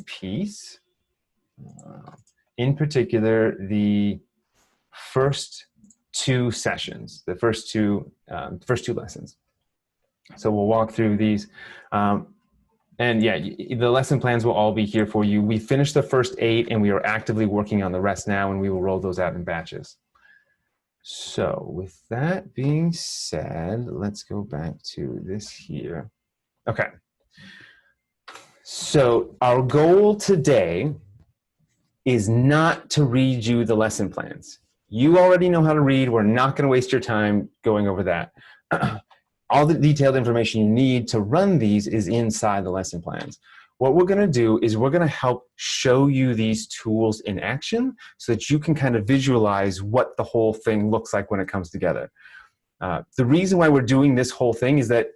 piece, in particular, the first two sessions, the first two lessons. So we'll walk through these. And yeah, the lesson plans will all be here for you. We finished the first 8 and we are actively working on the rest now, and we will roll those out in batches. So with that being said, let's go back to this here. Okay. So our goal today is not to read you the lesson plans. You already know how to read. We're not going to waste your time going over that. All the detailed information you need to run these is inside the lesson plans. What we're going to do is we're going to help show you these tools in action so that you can kind of visualize what the whole thing looks like when it comes together. The reason why we're doing this whole thing is that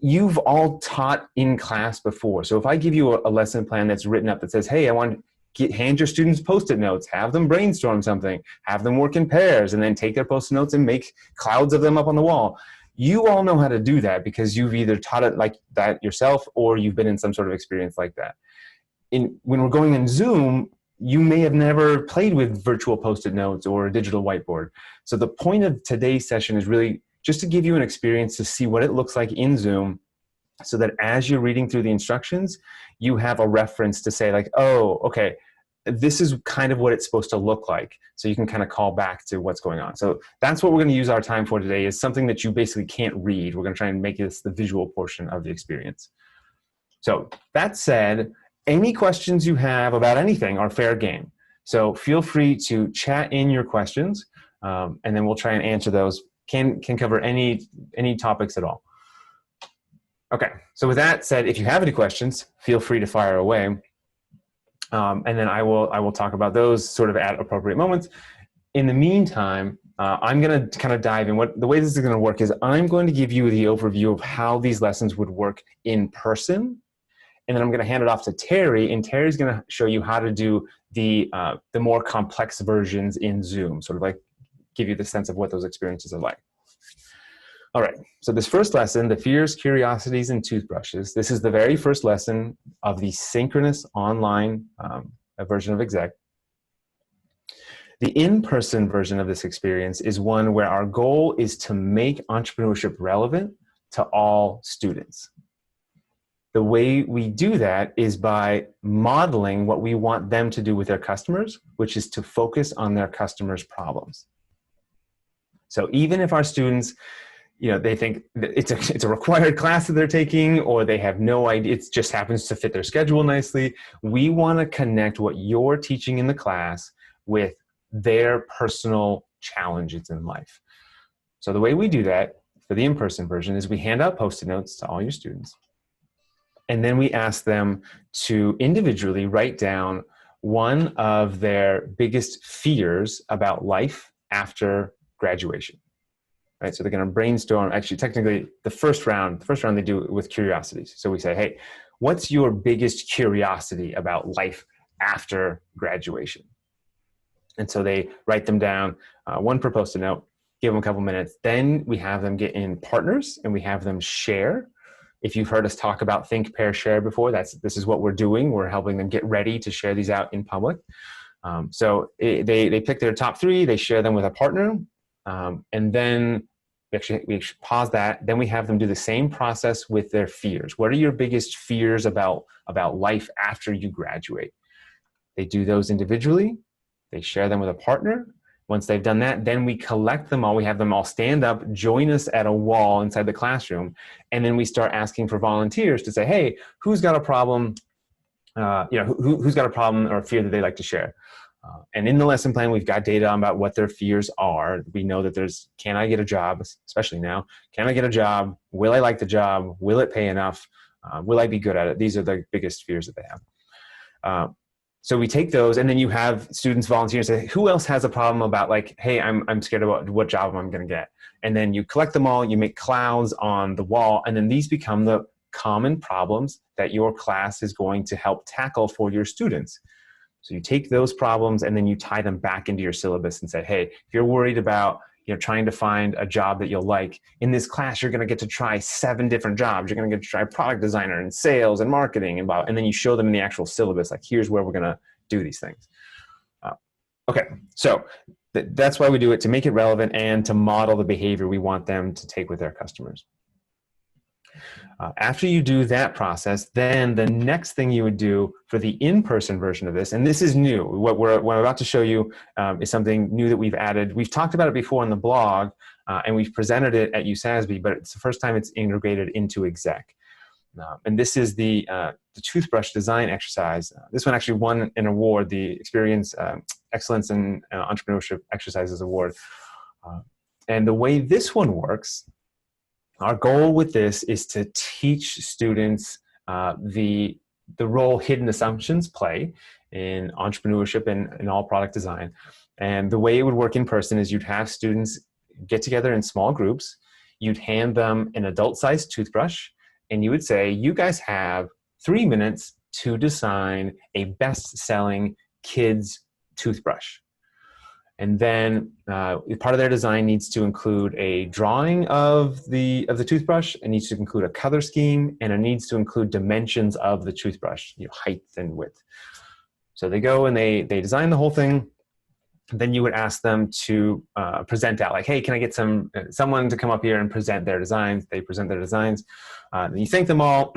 you've all taught in class before. So if I give you a lesson plan that's written up that says, hey, I want to hand your students Post-it notes, have them brainstorm something, have them work in pairs, and then take their Post-it notes and make clouds of them up on the wall. You all know how to do that because you've either taught it like that yourself or you've been in some sort of experience like that. When we're going in Zoom, you may have never played with virtual Post-it notes or a digital whiteboard. So the point of today's session is really just to give you an experience to see what it looks like in Zoom so that as you're reading through the instructions, you have a reference to say like, oh, okay, this is kind of what it's supposed to look like. So you can kind of call back to what's going on. So that's what we're going to use our time for today, is something that you basically can't read. We're going to try and make this the visual portion of the experience. So that said, any questions you have about anything are fair game. So feel free to chat in your questions, and then we'll try and answer those. Can cover any topics at all. Okay, so with that said, if you have any questions, feel free to fire away. And then I will talk about those sort of at appropriate moments. In the meantime, I'm going to kind of dive in. The way this is going to work is I'm going to give you the overview of how these lessons would work in person, and then I'm going to hand it off to Terry, and Terry's going to show you how to do the more complex versions in Zoom, sort of like give you the sense of what those experiences are like. All right, so this first lesson, the fears, curiosities, and toothbrushes, this is the very first lesson of the synchronous online version of ExEC. The in-person version of this experience is one where our goal is to make entrepreneurship relevant to all students. The way we do that is by modeling what we want them to do with their customers, which is to focus on their customers' problems. So even if our students, they think that it's a required class that they're taking, or they have no idea, it just happens to fit their schedule nicely, we want to connect what you're teaching in the class with their personal challenges in life. So the way we do that for the in-person version is we hand out Post-it notes to all your students, and then we ask them to individually write down one of their biggest fears about life after graduation. Right, so they're going to brainstorm. Actually, technically, the first round they do it with curiosities. So we say, hey, what's your biggest curiosity about life after graduation? And so they write them down, one per Post-it note, give them a couple minutes. Then we have them get in partners and we have them share. If you've heard us talk about think, pair, share before, this is what we're doing. We're helping them get ready to share these out in public. So they pick their top 3, they share them with a partner. And then we pause that. Then we have them do the same process with their fears. What are your biggest fears about life after you graduate? They do those individually. They share them with a partner. Once they've done that, then we collect them all. We have them all stand up, join us at a wall inside the classroom. And then we start asking for volunteers to say, hey, who's got a problem? Who's got a problem or a fear that they'd like to share? And in the lesson plan, we've got data about what their fears are. We know that there's, can I get a job, especially now? Can I get a job? Will I like the job? Will it pay enough? Will I be good at it? These are the biggest fears that they have. So we take those, and then you have students volunteer and say, who else has a problem about like, hey, I'm scared about what job I'm going to get. And then you collect them all, you make clouds on the wall, and then these become the common problems that your class is going to help tackle for your students. So you take those problems and then you tie them back into your syllabus and say, hey, if you're worried about you're trying to find a job that you'll like. In this class, you're going to get to try 7 different jobs. You're going to get to try product designer and sales and marketing and then you show them in the actual syllabus, like here's where we're going to do these things. Okay, so that's why we do it, to make it relevant and to model the behavior we want them to take with their customers. After you do that process, then the next thing you would do for the in-person version of this, and this is new, what I'm about to show you is something new that we've added. We've talked about it before on the blog, and we've presented it at USASB, but it's the first time it's integrated into ExEC. And this is the toothbrush design exercise. This one actually won an award, the Experience Excellence in Entrepreneurship Exercises Award. And the way this one works, our goal with this is to teach students the role hidden assumptions play in entrepreneurship and in all product design. And the way it would work in person is you'd have students get together in small groups, you'd hand them an adult-sized toothbrush, and you would say, you guys have 3 minutes to design a best-selling kids toothbrush. And then part of their design needs to include a drawing of the toothbrush. It needs to include a color scheme, and it needs to include dimensions of the toothbrush, height and width. So they go and they design the whole thing. Then you would ask them to present out, like, hey, can I get someone to come up here and present their designs? They present their designs. Then you thank them all,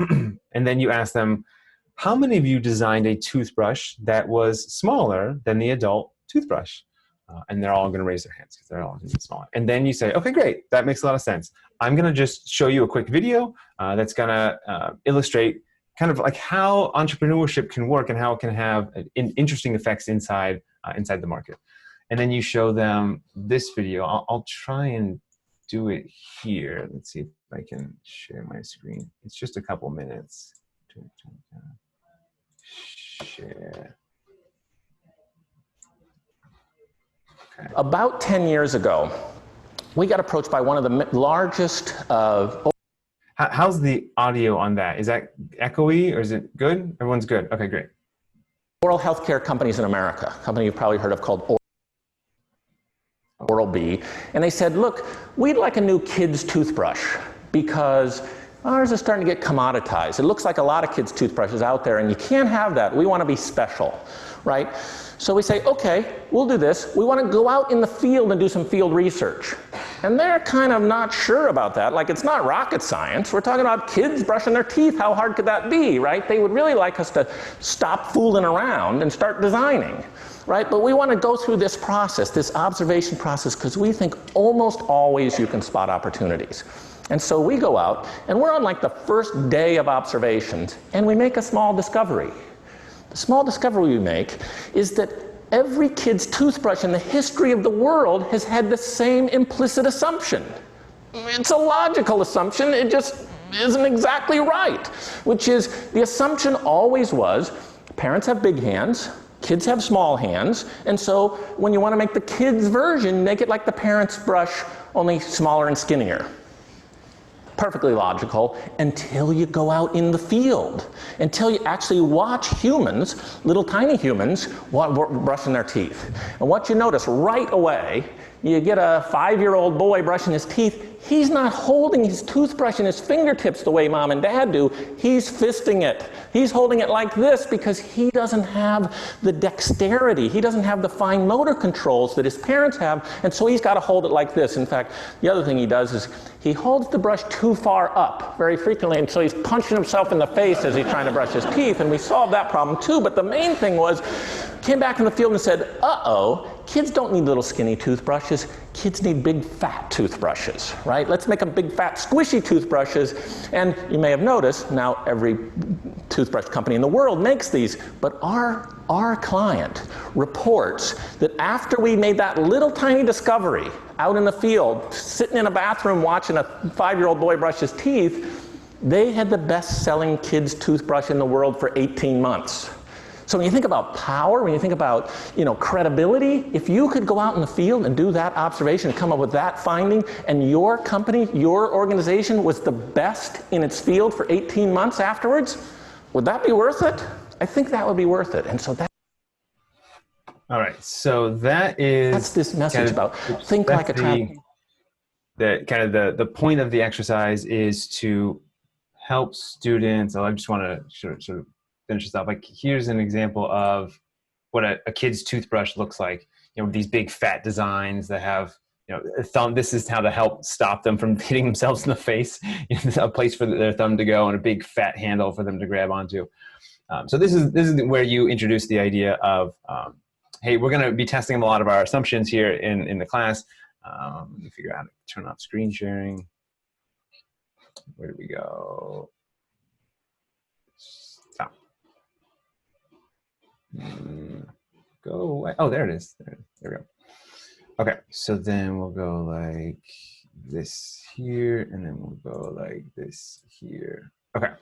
and then you ask them, how many of you designed a toothbrush that was smaller than the adult toothbrush? And they're all going to raise their hands because they're all going to be smaller. And then you say, okay, great, that makes a lot of sense. I'm going to just show you a quick video that's going to illustrate kind of like how entrepreneurship can work and how it can have interesting effects inside the market. And then you show them this video. I'll try and do it here. Let's see if I can share my screen. It's just a couple minutes. Share. Okay. About 10 years ago, we got approached by one of the largest How's the audio on that? Is that echoey or is it good? Everyone's good. Okay, great. oral healthcare companies in America, a company you've probably heard of called Oral-B, and they said, look, we'd like a new kid's toothbrush because ours is starting to get commoditized. It looks like a lot of kids' toothbrushes out there, and you can't have that. We want to be special, right? So we say, okay, we'll do this. We want to go out in the field and do some field research. And they're kind of not sure about that. Like, it's not rocket science. We're talking about kids brushing their teeth. How hard could that be, right? They would really like us to stop fooling around and start designing, right? But we want to go through this process, this observation process, because we think almost always you can spot opportunities. And so we go out, and we're on like the first day of observations, and we make a small discovery. The small discovery we make is that every kid's toothbrush in the history of the world has had the same implicit assumption. It's a logical assumption, it just isn't exactly right, which is the assumption always was parents have big hands, kids have small hands, and so when you want to make the kids' version, make it like the parents' brush, only smaller and skinnier. Perfectly logical until you go out in the field, until you actually watch humans, little tiny humans, brushing their teeth. And what you notice right away, you get a 5-year-old boy brushing his teeth. He's not holding his toothbrush in his fingertips the way mom and dad do. He's fisting it. He's holding it like this because he doesn't have the dexterity. He doesn't have the fine motor controls that his parents have, and so he's got to hold it like this. In fact, the other thing he does is he holds the brush too far up very frequently, and so he's punching himself in the face as he's trying to brush his teeth, and we solved that problem too. But the main thing was, came back in the field and said, uh-oh, kids don't need little skinny toothbrushes. Kids need big fat toothbrushes, right? Let's make them big fat squishy toothbrushes. And you may have noticed, now every toothbrush company in the world makes these, but our client reports that after we made that little tiny discovery out in the field, sitting in a bathroom watching a 5-year-old boy brush his teeth, they had the best-selling kids toothbrush in the world for 18 months. So when you think about power, when you think about, credibility, if you could go out in the field and do that observation and come up with that finding, and your company, your organization was the best in its field for 18 months afterwards, would that be worth it? I think that would be worth it. And so that. All right, so that is That's this message kind of, about oops, think that's like a travel. the kind of the point of the exercise is to help students. I just want to sort of finish this off. Like, here's an example of what a kid's toothbrush looks like. You know, these big fat designs that have, you know, a thumb. This is how to help stop them from hitting themselves in the face. A place for their thumb to go and a big fat handle for them to grab onto. So this is where you introduce the idea of, hey, we're going to be testing a lot of our assumptions here in the class. Let me figure out how to turn off screen sharing. Where do we go? Stop. Go away. Oh, there it is. There we go. Okay, so then we'll go like this here, and then we'll go like this here. Okay.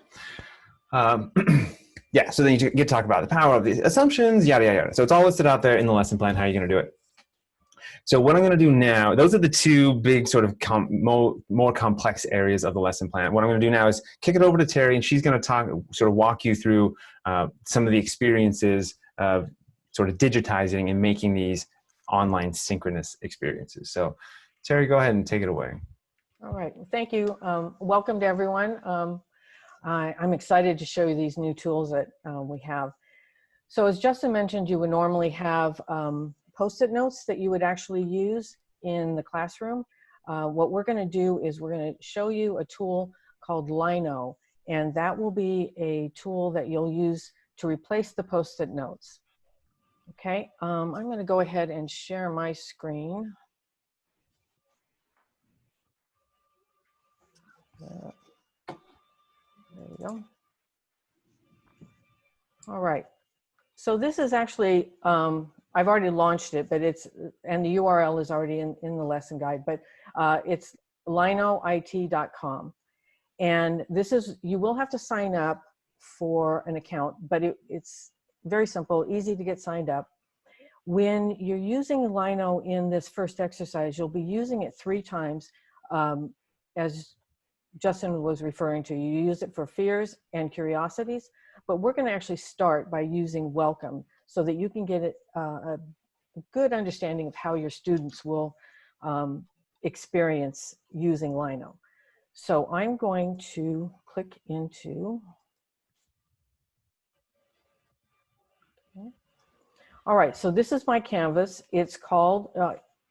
Yeah, so then you get to talk about the power of the assumptions, yada, yada, yada. So it's all listed out there in the lesson plan, how you're going to do it. So what I'm going to do now, those are the two big sort of more complex areas of the lesson plan. What I'm going to do now is kick it over to Terry, and she's going to sort of walk you through some of the experiences of sort of digitizing and making these online synchronous experiences. So Terry, go ahead and take it away. All right, thank you. Welcome to everyone. I'm excited to show you these new tools that we have. So as Justin mentioned, you would normally have Post-it notes that you would actually use in the classroom. What we're going to do is we're going to show you a tool called Lino, and that will be a tool that you'll use to replace the Post-it notes. Okay, I'm going to go ahead and share my screen. There we go. All right. So this is actually, I've already launched it, but and the URL is already in the lesson guide, but it's linoit.com. And this is, you will have to sign up for an account, but it's very simple, easy to get signed up. When you're using Lino in this first exercise, you'll be using it 3 times, as Justin was referring to. You use it for fears and curiosities, but we're going to actually start by using welcome so that you can get a good understanding of how your students will experience using Lino. So I'm going to click into, okay. All right, so this is my canvas. It's called,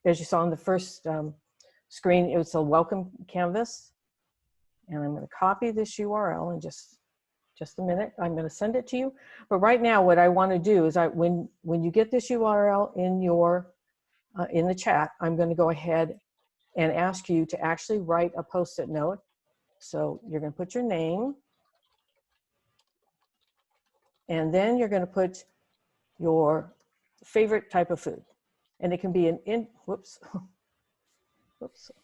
as you saw on the first screen, it's a welcome canvas. And I'm going to copy this URL in just a minute. I'm going to send it to you. But right now, what I want to do is when you get this URL in your in the chat, I'm going to go ahead and ask you to actually write a Post-it note. So you're going to put your name, and then you're going to put your favorite type of food, and it can be whoops,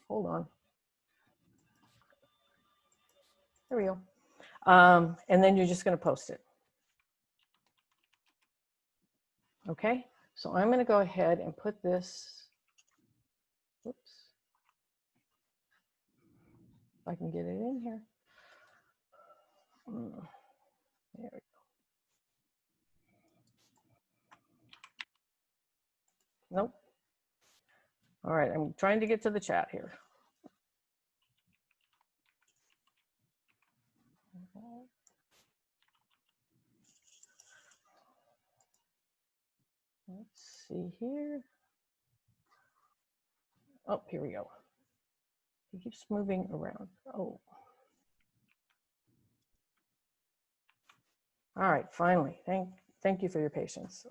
hold on. There we go. And then you're just going to post it. Okay, so I'm going to go ahead and put this, whoops, if I can get it in here. There we go. Nope. All right, I'm trying to get to the chat here. Let's see here. Oh, here we go. It keeps moving around. Oh. All right, finally. Thank you for your patience.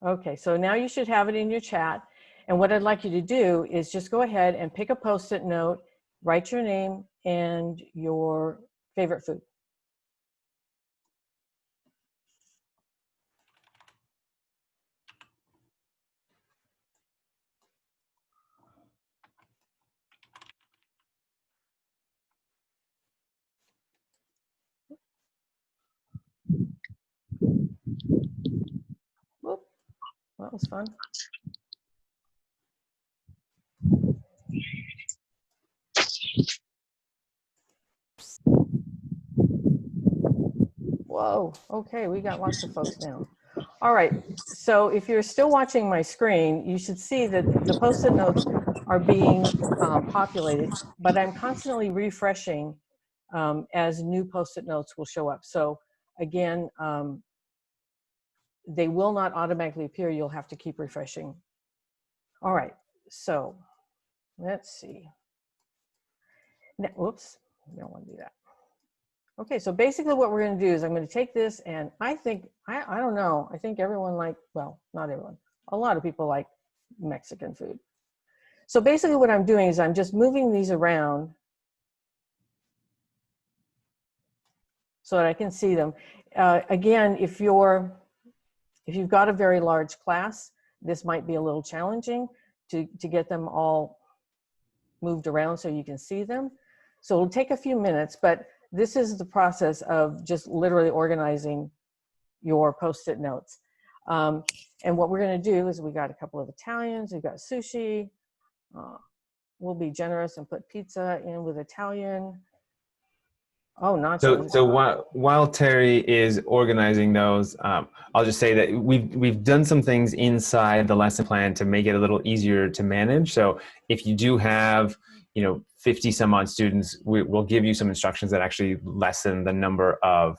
Okay, so now you should have it in your chat. And what I'd like you to do is just go ahead and pick a Post-it note, write your name and your favorite food. Whoop, that was fun. Whoa, okay, we got lots of folks now. All right, so if you're still watching my screen, you should see that the Post-it notes are being populated, but I'm constantly refreshing as new Post-it notes will show up. So again, they will not automatically appear. You'll have to keep refreshing. All right, so let's see. Now, whoops, I don't want to do that. Okay, so basically what we're going to do is I'm going to take this, and I think, I don't know, I think everyone well, not everyone, a lot of people like Mexican food. So basically what I'm doing is I'm just moving these around so that I can see them. Again, if you've got a very large class, this might be a little challenging to get them all moved around so you can see them. So it'll take a few minutes, but this is the process of just literally organizing your Post-it notes. And what we're going to do is we got a couple of Italians, we've got sushi. We'll be generous and put pizza in with Italian. Oh, nachos. So while Terry is organizing those, I'll just say that we've done some things inside the lesson plan to make it a little easier to manage. So if you do have 50 some odd students, we'll give you some instructions that actually lessen the number of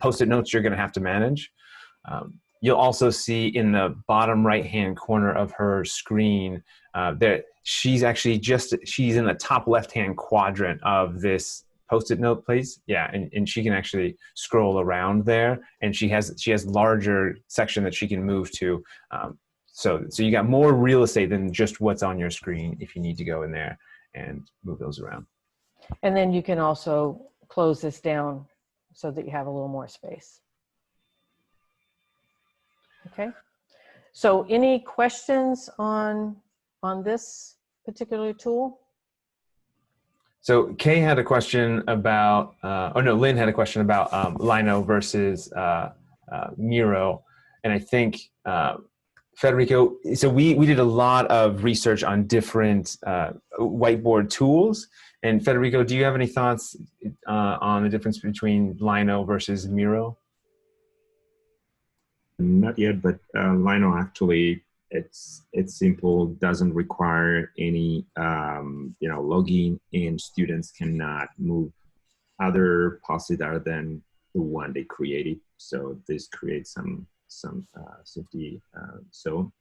Post-it notes you're going to have to manage. You'll also see in the bottom right-hand corner of her screen that she's in the top left-hand quadrant of this Post-it note place. Yeah, and she can actually scroll around there, and she has larger section that she can move to. So you got more real estate than just what's on your screen if you need to go in there and move those around. And then you can also close this down so that you have a little more space. Okay. So any questions on this particular tool? So Kay had a question about, Lynn had a question about Lino versus Miro. And I think Federico, so we did a lot of research on different whiteboard tools. And Federico, do you have any thoughts on the difference between Lino versus Miro? Not yet, but Lino actually, it's simple, doesn't require any login, and students cannot move other Post-it other than the one they created. So this creates some safety zone.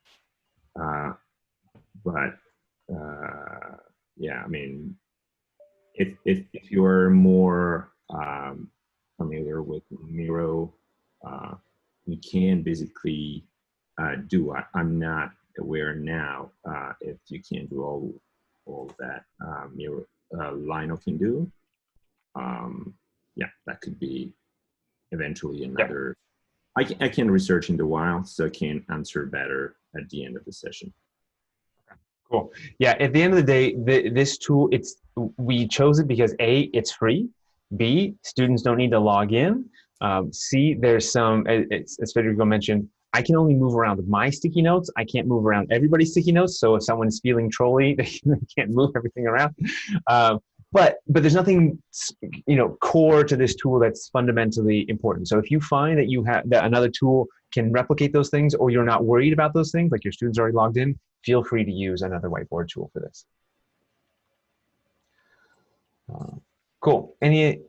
Yeah, I mean, if you're more familiar with Miro, you can basically do. I'm not aware now if you can do all that Miro Lino can do. Yeah, that could be eventually another. Yeah. I can research in the while, so I can answer better at the end of the session. Cool. Yeah, at the end of the day, this tool, we chose it because A, it's free. B, students don't need to log in. C, there's some, as Federico mentioned, I can only move around my sticky notes. I can't move around everybody's sticky notes. So if someone's feeling trolly, they can't move everything around. But there's nothing, core to this tool that's fundamentally important. So if you find that another tool can replicate those things, or you're not worried about those things, like your students already logged in, feel free to use another whiteboard tool for this. Cool. Any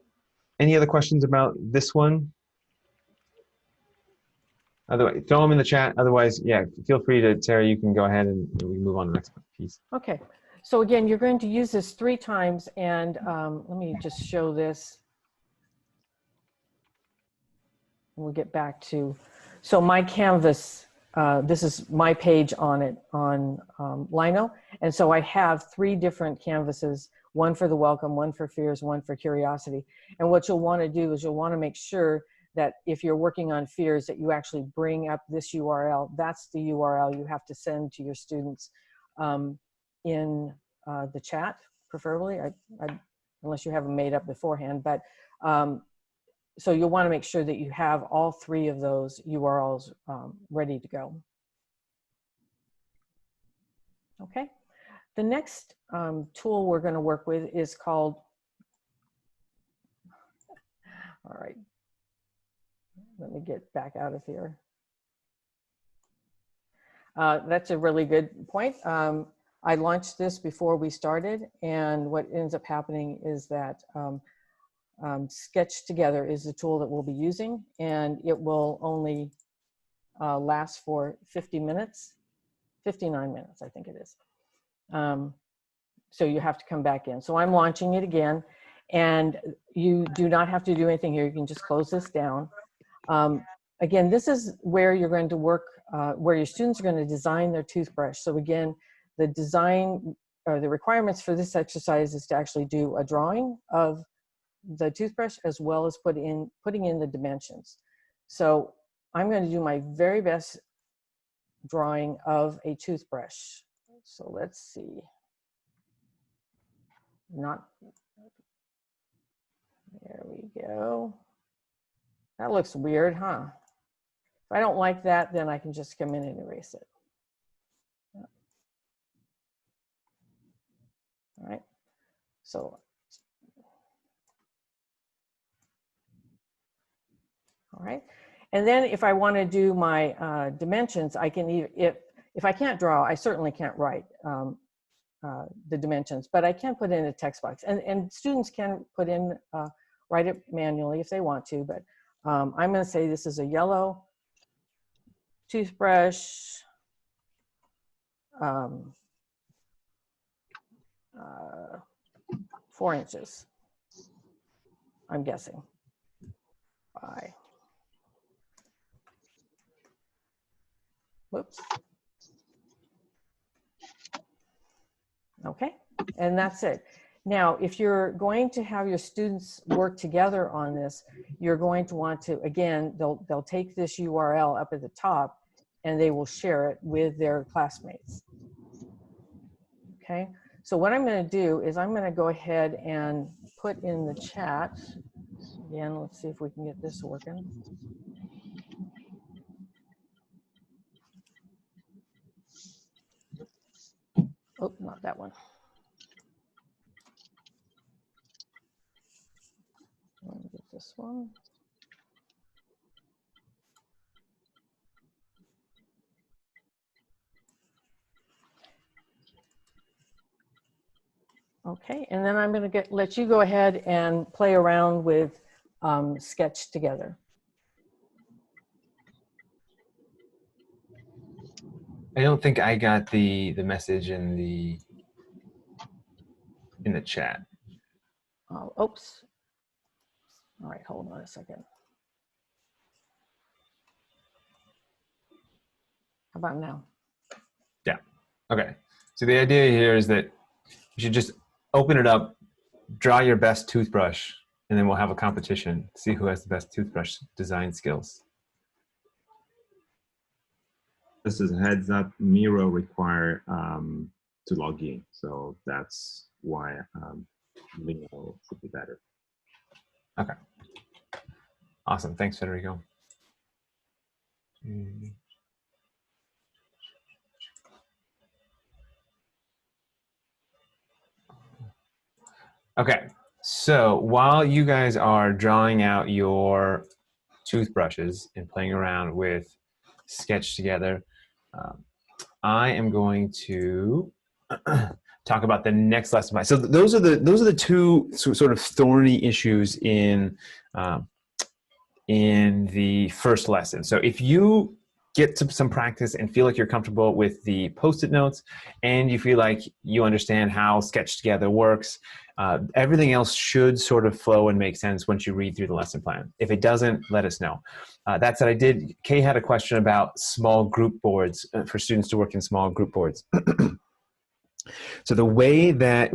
other questions about this one? Otherwise, throw them in the chat. Otherwise, yeah, feel free to, Terry, you can go ahead and we can move on to the next piece. Okay. So again, you're going to use this 3 times, and let me just show this. We'll get back to, so my Canvas, this is my page on it, on Lino. And so I have 3 different canvases, one for the welcome, one for fears, one for curiosity. And what you'll want to do is you'll want to make sure that if you're working on fears, that you actually bring up this URL. That's the URL you have to send to your students in the chat, preferably, unless you have them made up beforehand. But so you'll want to make sure that you have all 3 of those URLs ready to go. Okay. The next tool we're going to work with is called, all right, let Let me get back out of here. That's a really good point. I launched this before we started, and what ends up happening is that Sketch Together is the tool that we'll be using, and it will only last for 50 minutes, 59 minutes, I think it is. So you have to come back in. So I'm launching it again, and you do not have to do anything here. You can just close this down. Again, this is where you're going to work, where your students are going to design their toothbrush. So again, the design or the requirements for this exercise is to actually do a drawing of the toothbrush as well as putting in the dimensions. So I'm going to do my very best drawing of a toothbrush. So let's see. There we go. That looks weird, huh? If I don't like that, then I can just come in and erase it. All right. So, all right. And then if I want to do my dimensions, I can either, if I can't draw, I certainly can't write the dimensions, but I can put in a text box, and students can put in, write it manually if they want to, but I'm going to say this is a yellow toothbrush, 4 inches, I'm guessing, by, whoops. Okay, and that's it. Now, if you're going to have your students work together on this, you're going to want to, again, they'll take this URL up at the top and they will share it with their classmates. Okay, so what I'm going to do is I'm going to go ahead and put in the chat. Again, let's see if we can get this working. Oh, not that one. Let me get this one. Okay, and then I'm going to let you go ahead and play around with Sketch Together. I don't think I got the message in the chat. Oh, oops. All right, hold on a second. How about now? Yeah. Okay. So the idea here is that you should just open it up, draw your best toothbrush, and then we'll have a competition. See who has the best toothbrush design skills. This is a heads up, Miro require to log in. So that's why Lino would be better. Okay. Awesome. Thanks, Federico. Okay. So while you guys are drawing out your toothbrushes and playing around with Sketch Together, I am going to talk about the next lesson plan. So those are the two sort of thorny issues in the first lesson. So if you get some practice and feel like you're comfortable with the Post-it notes, and you feel like you understand how Sketch Together works, everything else should sort of flow and make sense once you read through the lesson plan. If it doesn't, let us know. That said, Kay had a question about small group boards, for students to work in small group boards. So the way that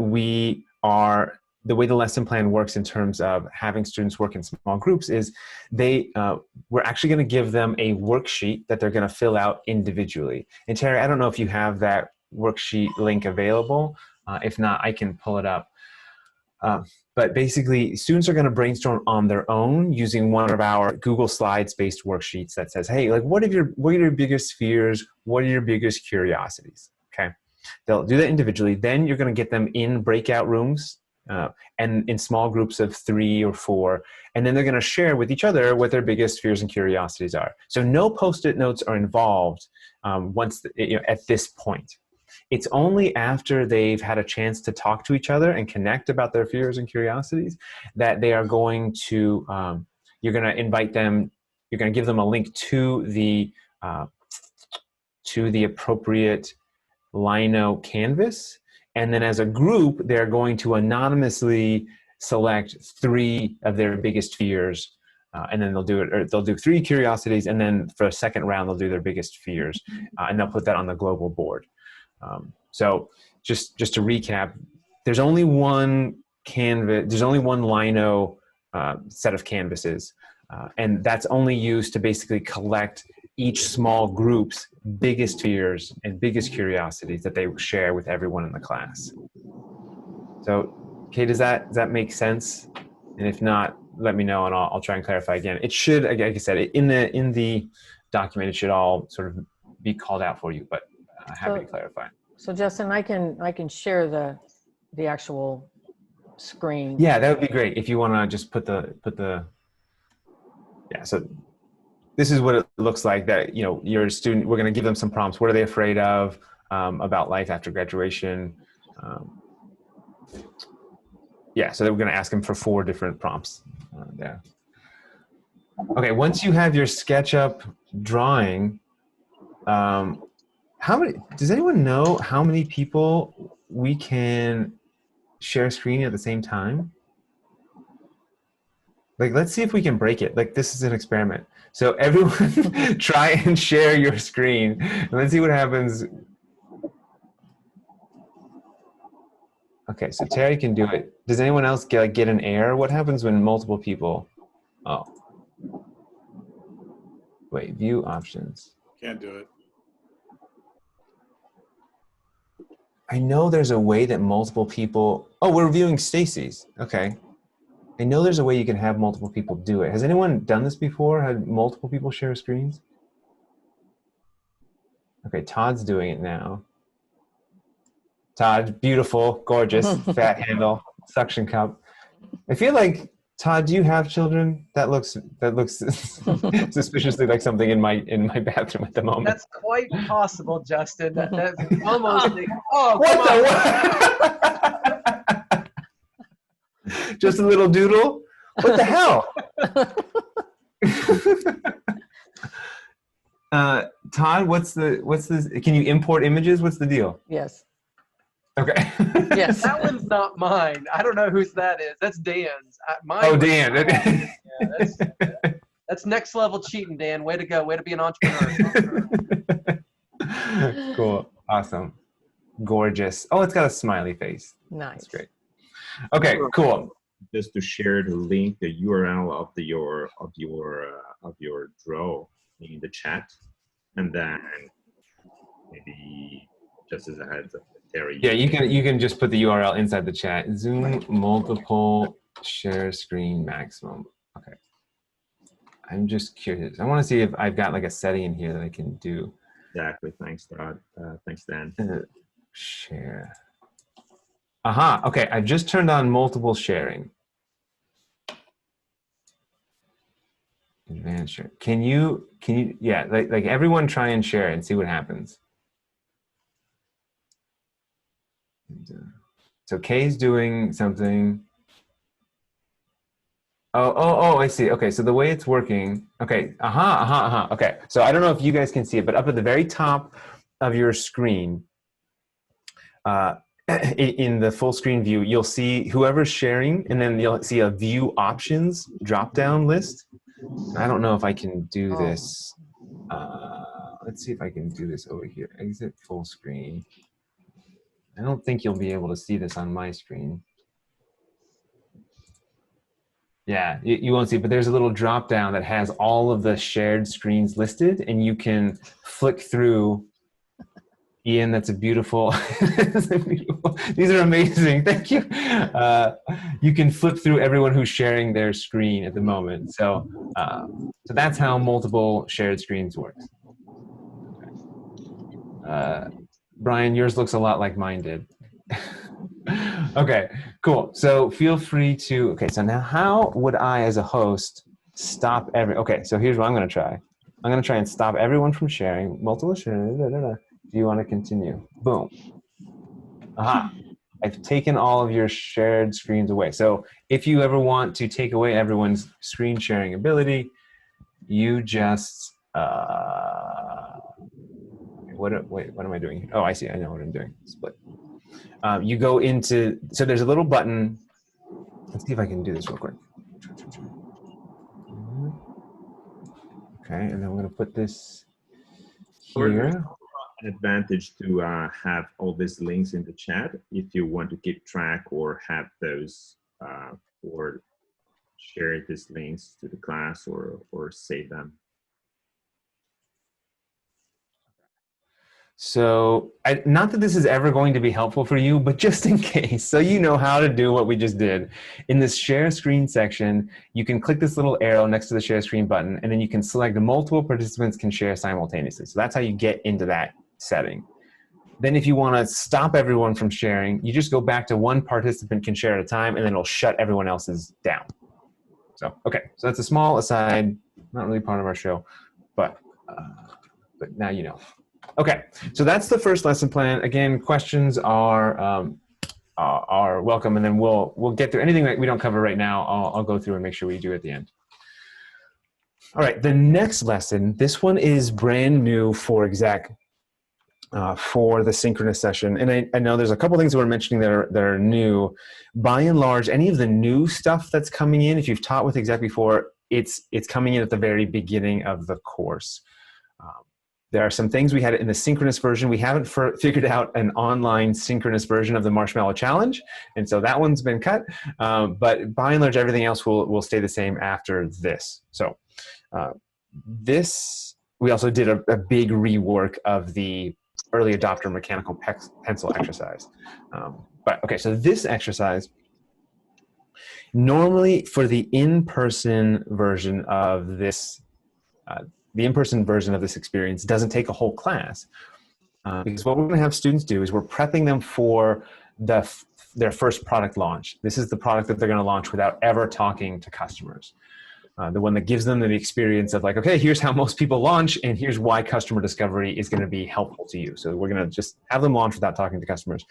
the way the lesson plan works in terms of having students work in small groups is we're actually going to give them a worksheet that they're going to fill out individually. And Terry, I don't know if you have that worksheet link available. If not, I can pull it up. But basically, students are going to brainstorm on their own using one of our Google Slides-based worksheets that says, hey, like, what are your biggest fears? What are your biggest curiosities? Okay. They'll do that individually. Then you're going to get them in breakout rooms and in small groups of 3 or 4, and then they're going to share with each other what their biggest fears and curiosities are. So no Post-it notes are involved at this point. It's only after they've had a chance to talk to each other and connect about their fears and curiosities that they are going to, you're going to invite them, you're going to give them a link to the appropriate Lino canvas. And then as a group, they're going to anonymously select 3 of their biggest fears. And then they'll do 3 curiosities. And then for a second round, they'll do their biggest fears. And they'll put that on the global board. So just to recap, there's only one canvas, there's only one Lino set of canvases. And that's only used to basically collect each small group's biggest fears and biggest curiosities that they share with everyone in the class. So, okay, does that make sense? And if not, let me know and I'll try and clarify again. It should, like I said, in the document, it should all sort of be called out for you, but happy to clarify. So Justin, I can share the actual screen. Yeah, that would be great if you want to just put the yeah. So this is what it looks like. That your student. We're going to give them some prompts. What are they afraid of about life after graduation? Yeah, so we're going to ask them for 4 different prompts there. Okay, once you have your SketchUp drawing, does anyone know how many people we can share screen at the same time? Like, let's see if we can break it. Like, this is an experiment. So everyone try and share your screen. And let's see what happens. Okay, so Terry can do it. Does anyone else get an error? What happens when multiple people? Oh. Wait, view options. Can't do it. I know there's a way that multiple people, oh, we're viewing Stacy's. Okay. I know there's a way you can have multiple people do it. Has anyone done this before? Had multiple people share screens? Okay, Todd's doing it now. Todd, beautiful, gorgeous, fat handle, suction cup. I feel like, Todd, do you have children? That looks suspiciously like something in my bathroom at the moment. That's quite possible, Justin. That's almost like, what? Just a little doodle? What the hell? Todd, what's this? Can you import images? What's the deal? Yes. Okay. Yes. that one's not mine. I don't know whose that is. That's Dan's. Dan. Yeah, that's next level cheating, Dan. Way to go. Way to be an entrepreneur. Cool. Awesome. Gorgeous. Oh, it's got a smiley face. Nice. That's great. Okay, cool. Just to share the link, the URL of your draw in the chat, and then maybe just as a heads up, Terry. Yeah, you can just put the URL inside the chat. Zoom multiple share screen maximum. Okay. I'm just curious. I want to see if I've got like a setting in here that I can do. Exactly. Thanks, Todd. Thanks, Dan. Share. Aha. Okay. I've just turned on multiple sharing. Advanced share. Can you? Yeah. Like everyone try and share and see what happens. So Kay's doing something. Oh, I see. Okay, so the way it's working, okay, okay. So I don't know if you guys can see it, but up at the very top of your screen, in the full screen view, you'll see whoever's sharing, and then you'll see a view options drop-down list. I don't know if I can do this. Let's see if I can do this over here. Exit full screen. I don't think you'll be able to see this on my screen. Yeah, you won't see, but there's a little drop down that has all of the shared screens listed, and you can flick through. Ian, that's a beautiful, these are amazing, thank you. You can flip through everyone who's sharing their screen at the moment. So, so that's how multiple shared screens work. Okay. Brian, yours looks a lot like mine did. Okay, cool. So feel free to, okay, so now how would I as a host stop okay, so here's what I'm gonna try. I'm gonna try and stop everyone from sharing, multiple sharing, Do you wanna continue? Boom. Aha, I've taken all of your shared screens away. So if you ever want to take away everyone's screen sharing ability, you just, what am I doing? Oh, I see, I know what I'm doing, split. You go into, so there's a little button. Let's see if I can do this real quick. Okay, and then I'm going to put this here. An advantage to have all these links in the chat if you want to keep track or have those or share these links to the class or save them. So not that this is ever going to be helpful for you, but just in case, so you know how to do what we just did. In this share screen section, you can click this little arrow next to the share screen button, and then you can select multiple participants can share simultaneously. So that's how you get into that setting. Then if you want to stop everyone from sharing, you just go back to one participant can share at a time, and then it'll shut everyone else's down. So, okay, so that's a small aside, not really part of our show, but now you know. Okay, so that's the first lesson plan. Again, questions are welcome, and then we'll get through anything that we don't cover right now. I'll go through and make sure we do at the end. All right, the next lesson, this one is brand new for ExEC. For the synchronous session. And I know there's a couple things that we're mentioning that are new. By and large, any of the new stuff that's coming in, if you've taught with ExEC before, it's coming in at the very beginning of the course. There are some things we had in the synchronous version. We haven't figured out an online synchronous version of the Marshmallow Challenge, and so that one's been cut. But by and large, everything else will stay the same after this. So we also did a big rework of the early adopter mechanical pencil exercise. But okay, so this exercise, normally for the in-person version of this, experience doesn't take a whole class. Because what we're going to have students do is we're prepping them for their first product launch. This is the product that they're going to launch without ever talking to customers. The one that gives them the experience of like, okay, here's how most people launch, and here's why customer discovery is going to be helpful to you. So we're going to just have them launch without talking to customers.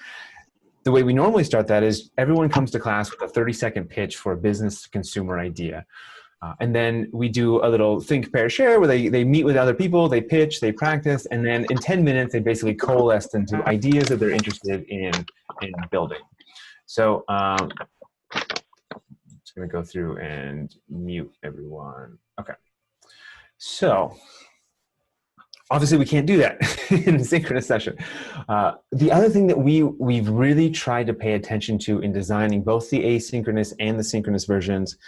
The way we normally start that is everyone comes to class with a 30-second pitch for a business to consumer idea. And then we do a little think, pair, share, where they meet with other people, they pitch, they practice, and then in 10 minutes, they basically coalesce into ideas that they're interested in building. So going to go through and mute everyone. Okay. So obviously we can't do that in a synchronous session. The other thing that we've really tried to pay attention to in designing both the asynchronous and the synchronous versions,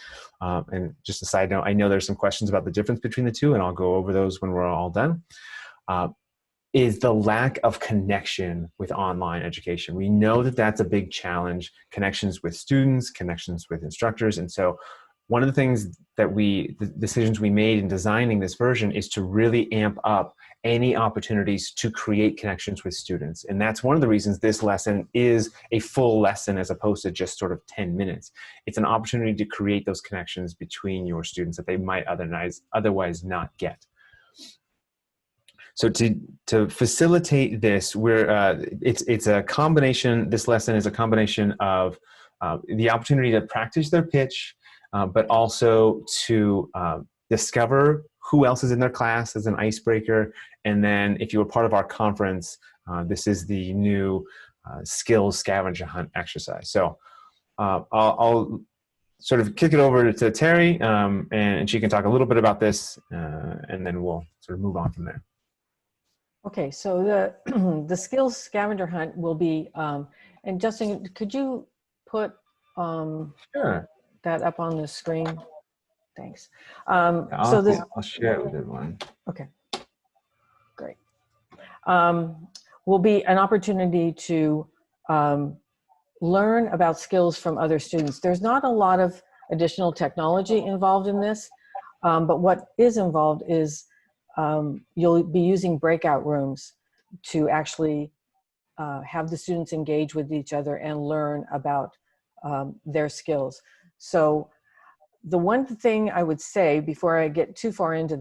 and just a side note, I know there's some questions about the difference between the two, and I'll go over those when we're all done, is the lack of connection with online education. We know that that's a big challenge, connections with students, connections with instructors. And so one of the things that the decisions we made in designing this version is to really amp up any opportunities to create connections with students. And that's one of the reasons this lesson is a full lesson as opposed to just sort of 10 minutes. It's an opportunity to create those connections between your students that they might otherwise not get. So to facilitate this, it's a combination. This lesson is a combination of the opportunity to practice their pitch, but also to discover who else is in their class as an icebreaker. And then, if you were part of our conference, this is the new skills scavenger hunt exercise. So I'll sort of kick it over to Terry, and she can talk a little bit about this, and then we'll sort of move on from there. Okay, so the skills scavenger hunt will be, and Justin, could you put Sure. that up on the screen? Thanks. I'll share it with everyone. Okay, great. Will be an opportunity to learn about skills from other students. There's not a lot of additional technology involved in this, but what is involved is you'll be using breakout rooms to actually have the students engage with each other and learn about their skills. So the one thing I would say before I get too far into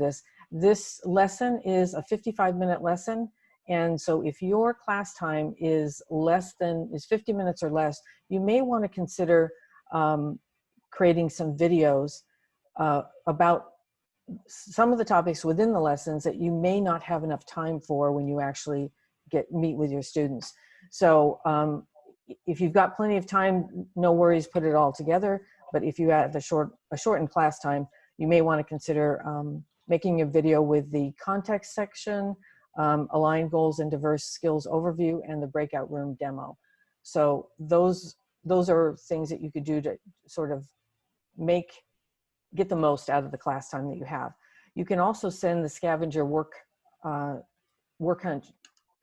this lesson is a 55-minute lesson. And so if your class time is 50 minutes or less, you may want to consider creating some videos about some of the topics within the lessons that you may not have enough time for when you actually meet with your students. So if you've got plenty of time, no worries, put it all together. But if you have a shortened class time, you may want to consider making a video with the context section, aligned goals and diverse skills overview, and the breakout room demo. So those are things that you could do to sort of get the most out of the class time that you have. You can also send the scavenger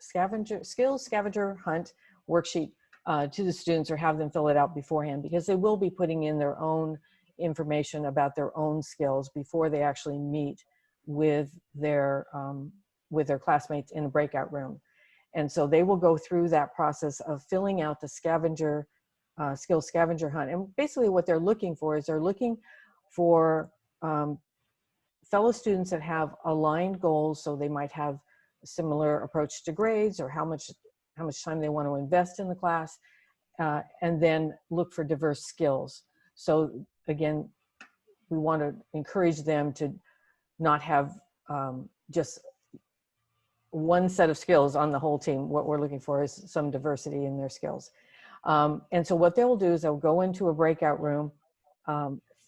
skills scavenger hunt worksheet to the students, or have them fill it out beforehand, because they will be putting in their own information about their own skills before they actually meet with their classmates in a breakout room. And so they will go through that process of filling out the skills scavenger hunt. And basically what they're looking for is they're looking for fellow students that have aligned goals. So they might have a similar approach to grades, or how much time they want to invest in the class, and then look for diverse skills. So again, we want to encourage them to not have just one set of skills on the whole team. What we're looking for is some diversity in their skills. And so what they'll do is they'll go into a breakout room,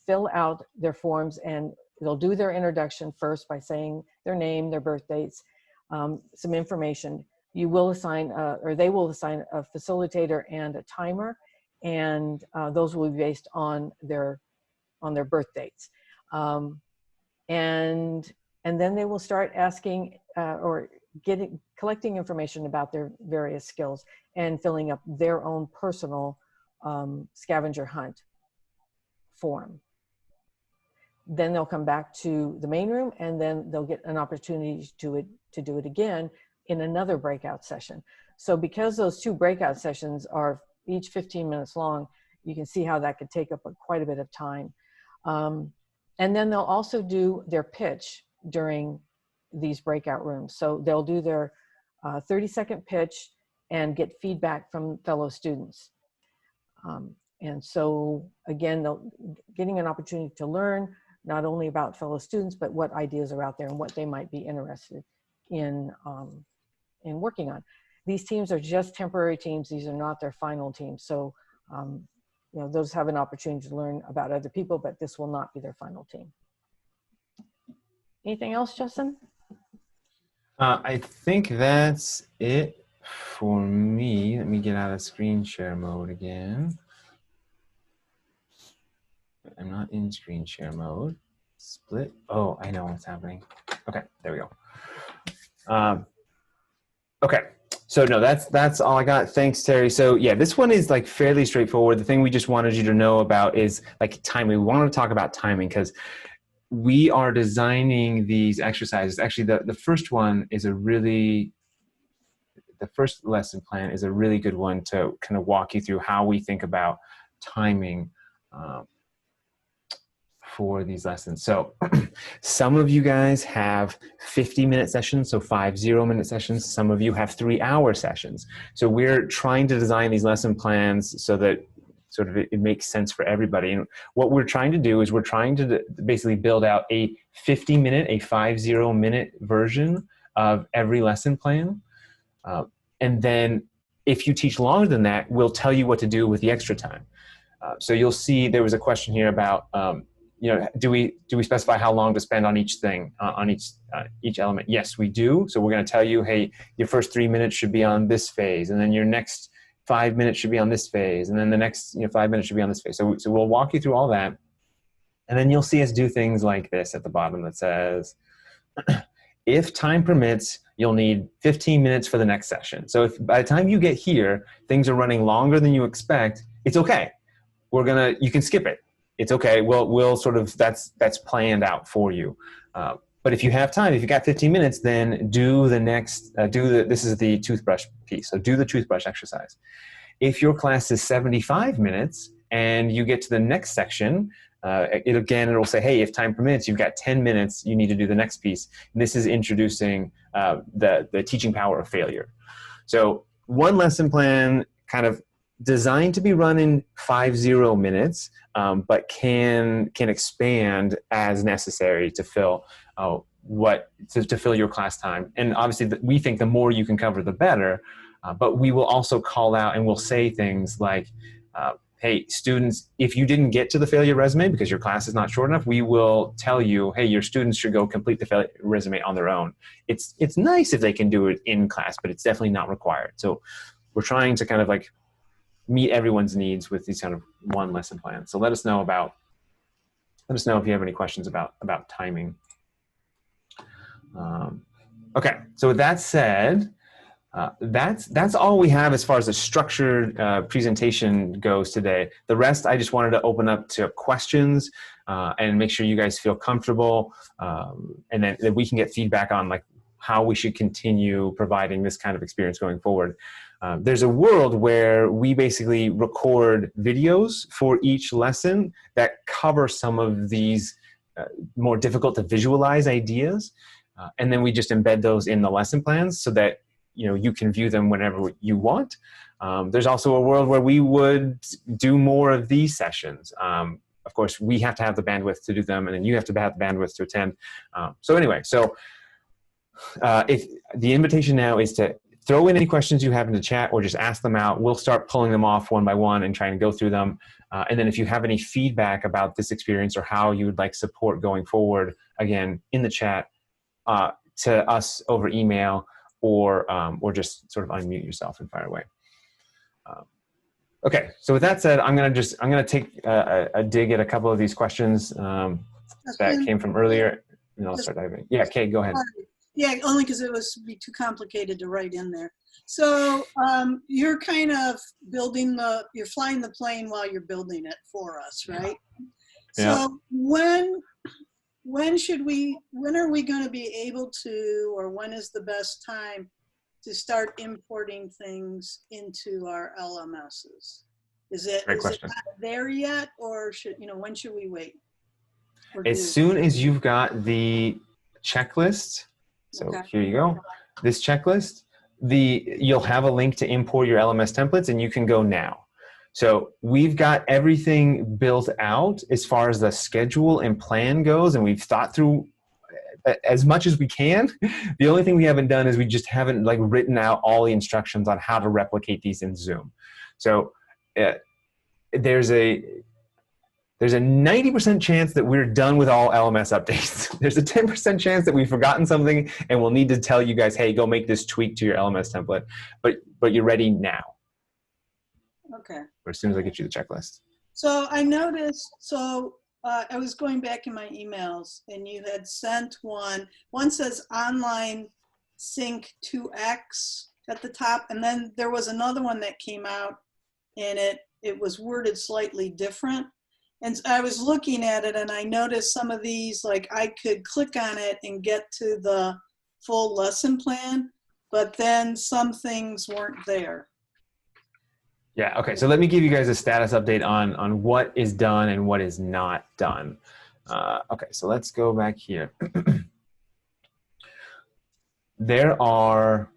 fill out their forms, and they'll do their introduction first by saying their name, their birth dates, some information. You will assign, or they will assign a facilitator and a timer, and those will be based on their birth dates. And then they will start asking or collecting information about their various skills and filling up their own personal scavenger hunt form. Then they'll come back to the main room, and then they'll get an opportunity to do it again in another breakout session. So because those two breakout sessions are each 15 minutes long, you can see how that could take up quite a bit of time. And then they'll also do their pitch during these breakout rooms. So they'll do their 30-second pitch and get feedback from fellow students. And so again, getting an opportunity to learn not only about fellow students, but what ideas are out there and what they might be interested in working on. These teams are just temporary teams. These are not their final teams. So, those have an opportunity to learn about other people, but this will not be their final team. Anything else, Justin? I think that's it for me. Let me get out of screen share mode again. I'm not in screen share mode. Split. Oh, I know what's happening. Okay, there we go. Okay, so no, that's all I got. Thanks, Terry. So yeah, this one is like fairly straightforward. The thing we just wanted you to know about is like timing. We wanted to talk about timing because we are designing these exercises. Actually, the first one is the first lesson plan is a really good one to kind of walk you through how we think about timing for these lessons. So some of you guys have 50-minute sessions, so 50-minute sessions. Some of you have 3-hour sessions. So we're trying to design these lesson plans so that sort of it makes sense for everybody. And what we're trying to do is we're trying to basically build out a 50-minute version of every lesson plan. And then if you teach longer than that, we'll tell you what to do with the extra time. So you'll see there was a question here about, do we specify how long to spend on each thing, on each element? Yes, we do. So we're going to tell you, hey, your first 3 minutes should be on this phase, and then your next 5 minutes should be on this phase, and then the next 5 minutes should be on this phase. So we'll walk you through all that, and then you'll see us do things like this at the bottom that says, if time permits, you'll need 15 minutes for the next session. So if by the time you get here, things are running longer than you expect, it's okay. You can skip it. It's okay. We'll sort of, that's planned out for you. But if you have time, if you got 15 minutes, then do the next, this is the toothbrush piece. So do the toothbrush exercise. If your class is 75 minutes and you get to the next section, it'll say, hey, if time permits, you've got 10 minutes, you need to do the next piece. And this is introducing the teaching power of failure. So one lesson plan kind of designed to be run in 50 minutes, but can expand as necessary to fill to fill your class time. And obviously, we think the more you can cover, the better. But we will also call out and we'll say things like, hey, students, if you didn't get to the failure resume because your class is not short enough, we will tell you, hey, your students should go complete the failure resume on their own. It's nice if they can do it in class, but it's definitely not required. So we're trying to kind of like meet everyone's needs with these kind of one lesson plans. So let us know if you have any questions about timing. Okay, so with that said, that's all we have as far as a structured presentation goes today. The rest, I just wanted to open up to questions and make sure you guys feel comfortable, and then we can get feedback on like how we should continue providing this kind of experience going forward. There's a world where we basically record videos for each lesson that cover some of these more difficult to visualize ideas, and then we just embed those in the lesson plans so that you can view them whenever you want. There's also a world where we would do more of these sessions. Of course, we have to have the bandwidth to do them, and then you have to have the bandwidth to attend. If the invitation now is to throw in any questions you have in the chat or just ask them out. We'll start pulling them off one by one and trying to go through them. And then if you have any feedback about this experience or how you would like support going forward, again, in the chat to us over email, or just sort of unmute yourself and fire away. Okay, so with that said, I'm gonna take a dig at a couple of these questions that came from earlier, and I'll start diving. Yeah, Kate, go ahead. Yeah, only because it was be too complicated to write in there. So you're kind of you're flying the plane while you're building it for us, right? Yeah. So when are we going to be able to, or when is the best time to start importing things into our LMSs? Is it not there yet, or when should we wait? As soon as you've got the checklist. So Here you go. This checklist, you'll have a link to import your LMS templates, and you can go now. So we've got everything built out as far as the schedule and plan goes, and we've thought through as much as we can. The only thing we haven't done is we just haven't written out all the instructions on how to replicate these in Zoom. So there's a 90% chance that we're done with all LMS updates. There's a 10% chance that we've forgotten something and we'll need to tell you guys, hey, go make this tweak to your LMS template. But you're ready now. Okay. Or as soon as I get you the checklist. So I noticed, I was going back in my emails and you had sent one. One says online sync 2x at the top. And then there was another one that came out and it was worded slightly different. And I was looking at it and I noticed some of these, I could click on it and get to the full lesson plan, but then some things weren't there. Yeah, okay, so let me give you guys a status update on what is done and what is not done. Okay, so let's go back here. There are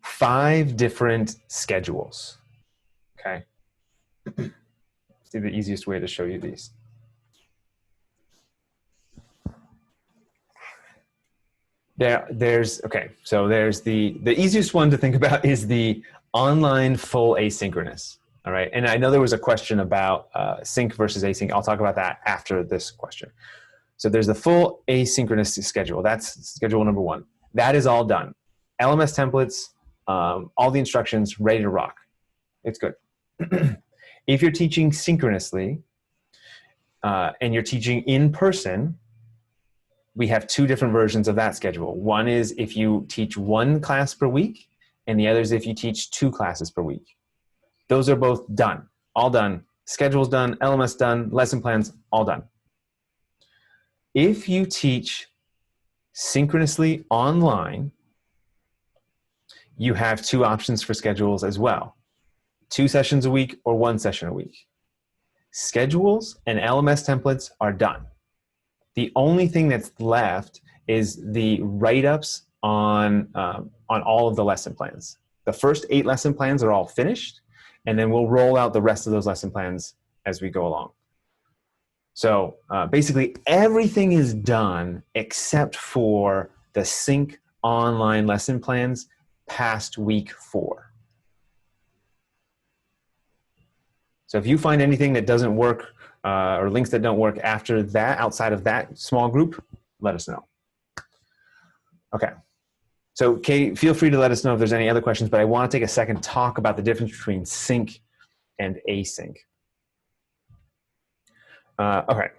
5 different schedules, okay? See the easiest way to show you these. There's the easiest one to think about is the online full asynchronous. All right, and I know there was a question about sync versus async. I'll talk about that after this question. So there's the full asynchronous schedule. That's schedule number 1. That is all done. LMS templates, all the instructions, ready to rock. It's good. If you're teaching synchronously and you're teaching in person, we have 2 different versions of that schedule. One is if you teach 1 class per week, and the other is if you teach 2 classes per week. Those are both done, all done. Schedule's done, LMS done, lesson plans, all done. If you teach synchronously online, you have 2 options for schedules as well. 2 sessions a week or 1 session a week. Schedules and LMS templates are done. The only thing that's left is the write-ups on all of the lesson plans. The first 8 lesson plans are all finished, and then we'll roll out the rest of those lesson plans as we go along. So basically everything is done except for the sync online lesson plans past week 4. So if you find anything that doesn't work or links that don't work after that, outside of that small group, let us know. Okay. So Kate, feel free to let us know if there's any other questions, but I want to take a second to talk about the difference between sync and async. Okay.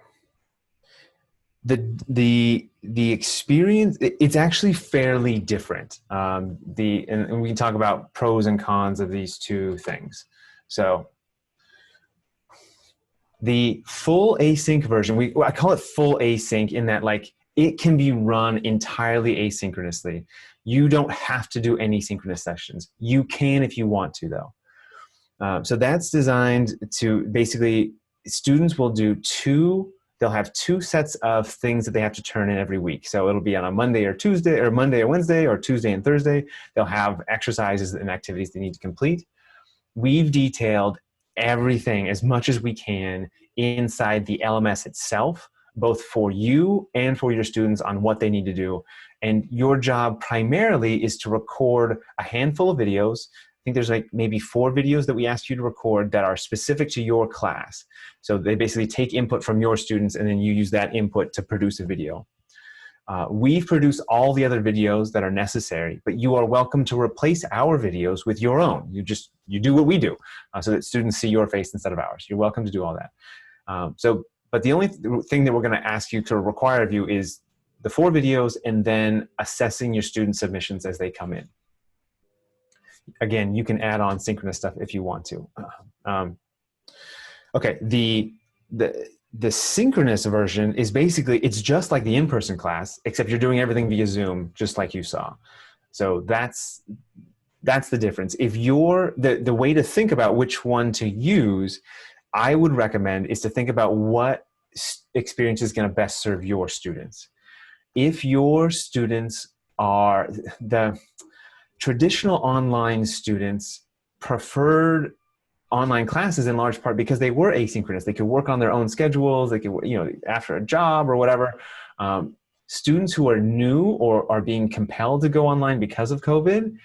The experience, it's actually fairly different. And we can talk about pros and cons of these 2 things. So the full async version, I call it full async in that like it can be run entirely asynchronously. You don't have to do any synchronous sessions. You can if you want to though. So that's designed to basically, students will do they'll have 2 sets of things that they have to turn in every week. So it'll be on a Monday or Tuesday, or Monday or Wednesday, or Tuesday and Thursday. They'll have exercises and activities they need to complete. We've detailed everything as much as we can inside the LMS itself, both for you and for your students on what they need to do. And your job primarily is to record a handful of videos. I think there's like maybe 4 videos that we asked you to record that are specific to your class. So they basically take input from your students and then you use that input to produce a video. We've produced all the other videos that are necessary, but you are welcome to replace our videos with your own. You do what we do so that students see your face instead of ours. You're welcome to do all that. But the only thing that we're going to ask you to require of you is the 4 videos and then assessing your student submissions as they come in. Again, you can add on synchronous stuff if you want to. Okay, the synchronous version is basically, it's just like the in-person class, except you're doing everything via Zoom, just like you saw. So that's the difference. If you're, the way to think about which one to use, I would recommend is to think about what experience is going to best serve your students. If your students are, the traditional online students preferred online classes in large part because they were asynchronous. They could work on their own schedules. They could, after a job or whatever. Students who are new or are being compelled to go online because of COVID,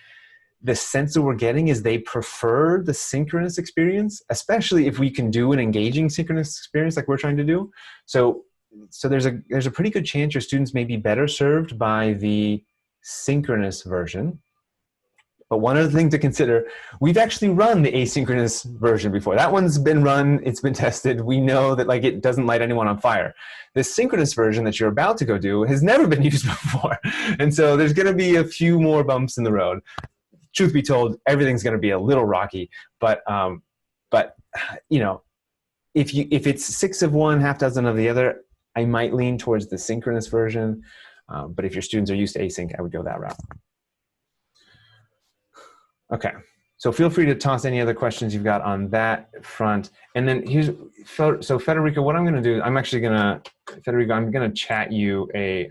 the sense that we're getting is they prefer the synchronous experience, especially if we can do an engaging synchronous experience like we're trying to do. So there's a pretty good chance your students may be better served by the synchronous version. But one other thing to consider, we've actually run the asynchronous version before. That one's been run, it's been tested. We know that it doesn't light anyone on fire. The synchronous version that you're about to go do has never been used before. And so there's gonna be a few more bumps in the road. Truth be told, everything's gonna be a little rocky, but if it's 6 of one, half dozen of the other, I might lean towards the synchronous version. But if your students are used to async, I would go that route. Okay, so feel free to toss any other questions you've got on that front. And then so Federico, what I'm gonna do, I'm gonna chat you a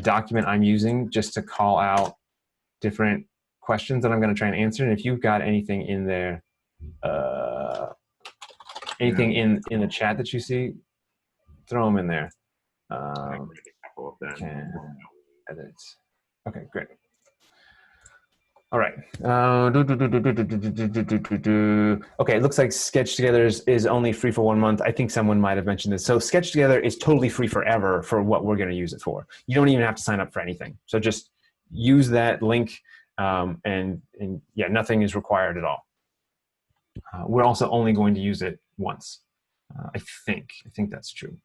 document I'm using just to call out different questions that I'm gonna try and answer. And if you've got anything in there, anything in the chat that you see, throw them in there. Edit. Okay, great. All right. Okay, it looks like Sketch Together is only free for 1 month. I think someone might have mentioned this. So Sketch Together is totally free forever for what we're going to use it for. You don't even have to sign up for anything. So just use that link, and yeah, nothing is required at all. We're also only going to use it once. I think that's true.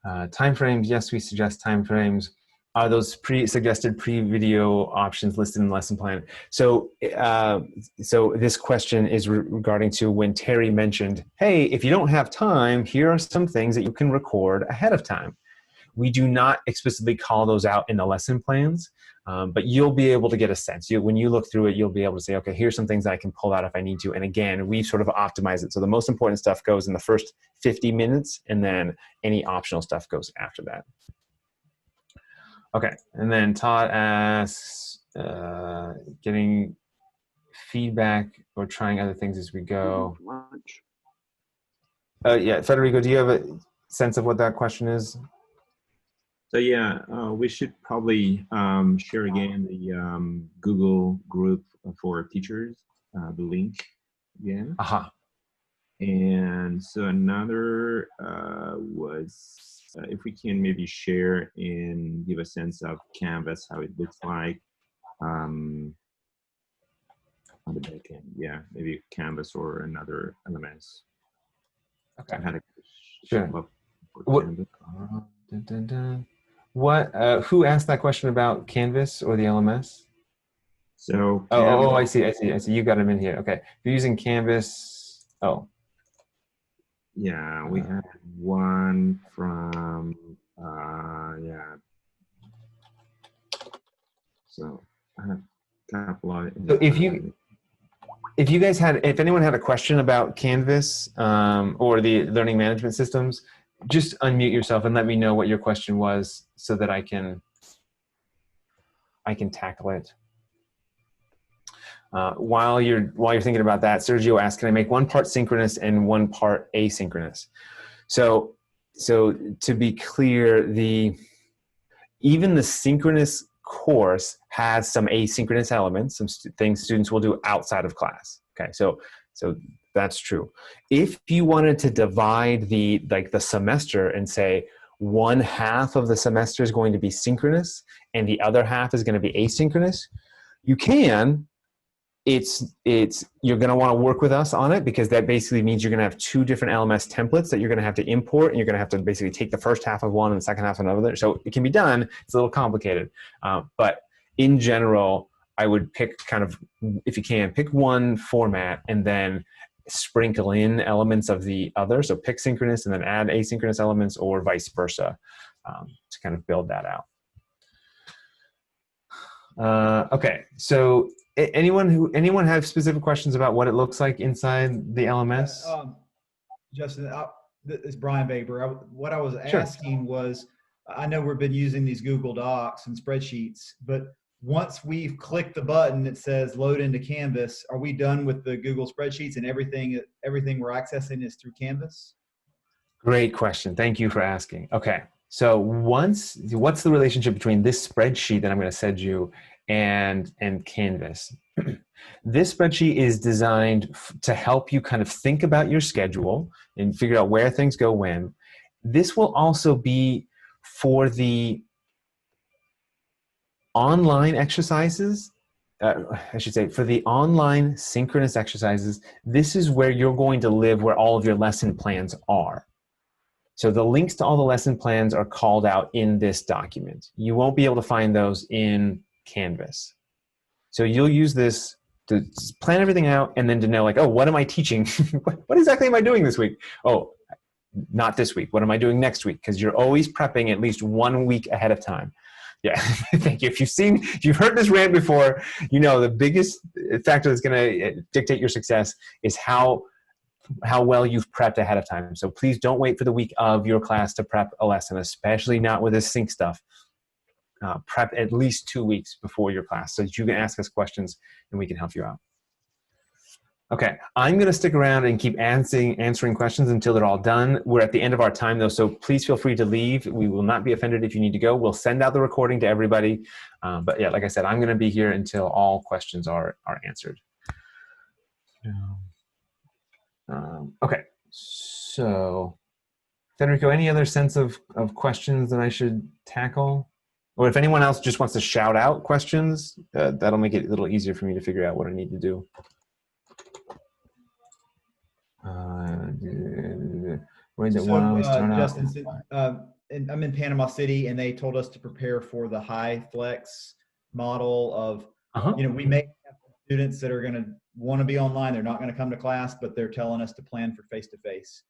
Timeframes, yes, we suggest timeframes. Are those suggested pre-video options listed in the lesson plan? So, so this question is regarding to when Terry mentioned, hey, if you don't have time, here are some things that you can record ahead of time. We do not explicitly call those out in the lesson plans, but you'll be able to get a sense. When you look through it, you'll be able to say, okay, here's some things that I can pull out if I need to. And again, we sort of optimize it. So the most important stuff goes in the first 50 minutes, and then any optional stuff goes after that. Okay, and then Todd asks, getting feedback or trying other things as we go. Yeah, Federico, do you have a sense of what that question is? So yeah, we should probably share again the Google group for teachers, the link again. Aha. And so another was if we can maybe share and give a sense of Canvas, how it looks like on the back end. Yeah, maybe Canvas or another LMS. Okay. I had a Sure. what? Who asked that question about Canvas or the LMS? So Oh, I see. You got them in here. Okay. If you're using Canvas, oh. Yeah, we had one from, yeah. So I have a couple of. So if anyone had a question about Canvas or the learning management systems, just unmute yourself and let me know what your question was so that I can tackle it. While you're thinking about that, Sergio asked, can I make one part synchronous and one part asynchronous? So to be clear, even the synchronous course has some asynchronous elements, some things students will do outside of class. Okay, so that's true. If you wanted to divide the semester and say one half of the semester is going to be synchronous and the other half is going to be asynchronous, you can. You're going to want to work with us on it, because that basically means you're going to have two different LMS templates that you're going to have to import, and you're going to have to basically take the first half of one and the second half of another. So it can be done. It's a little complicated, but in general, I would pick if you can, pick one format and then sprinkle in elements of the other. So pick synchronous and then add asynchronous elements, or vice versa, to kind of build that out. Okay, so anyone have specific questions about what it looks like inside the LMS? Justin, it's Brian Baber. What I was Sure. asking was, I know we've been using these Google Docs and spreadsheets, but once we've clicked the button that says load into Canvas, are we done with the Google spreadsheets and everything we're accessing is through Canvas? Great question. Thank you for asking. Okay, so what's the relationship between this spreadsheet that I'm going to send you and Canvas? This spreadsheet is designed to help you kind of think about your schedule and figure out where things go when. This will also be for the online exercises, I should say, for the online synchronous exercises. This is where you're going to live, where all of your lesson plans are. So the links to all the lesson plans are called out in this document. You won't be able to find those in Canvas. So you'll use this to plan everything out, and then to know, like, oh, what am I teaching? What exactly am I doing this week? Oh, not this week. What am I doing next week? Because you're always prepping at least 1 week ahead of time. Yeah, thank you. If you've heard this rant before, you know the biggest factor that's going to dictate your success is how well you've prepped ahead of time. So please don't wait for the week of your class to prep a lesson, especially not with this sync stuff. Prep at least 2 weeks before your class so that you can ask us questions and we can help you out. Okay, I'm going to stick around and keep answering questions until they're all done. We're at the end of our time, though, so please feel free to leave. We will not be offended if you need to go. We'll send out the recording to everybody. But yeah, like I said, I'm going to be here until all questions are answered. Okay, so Federico, any other sense of questions that I should tackle? Or if anyone else just wants to shout out questions, that'll make it a little easier for me to figure out what I need to do. Justin, I'm in Panama City, and they told us to prepare for the high flex model of, we may have students that are going to want to be online. They're not going to come to class, but they're telling us to plan for face-to-face.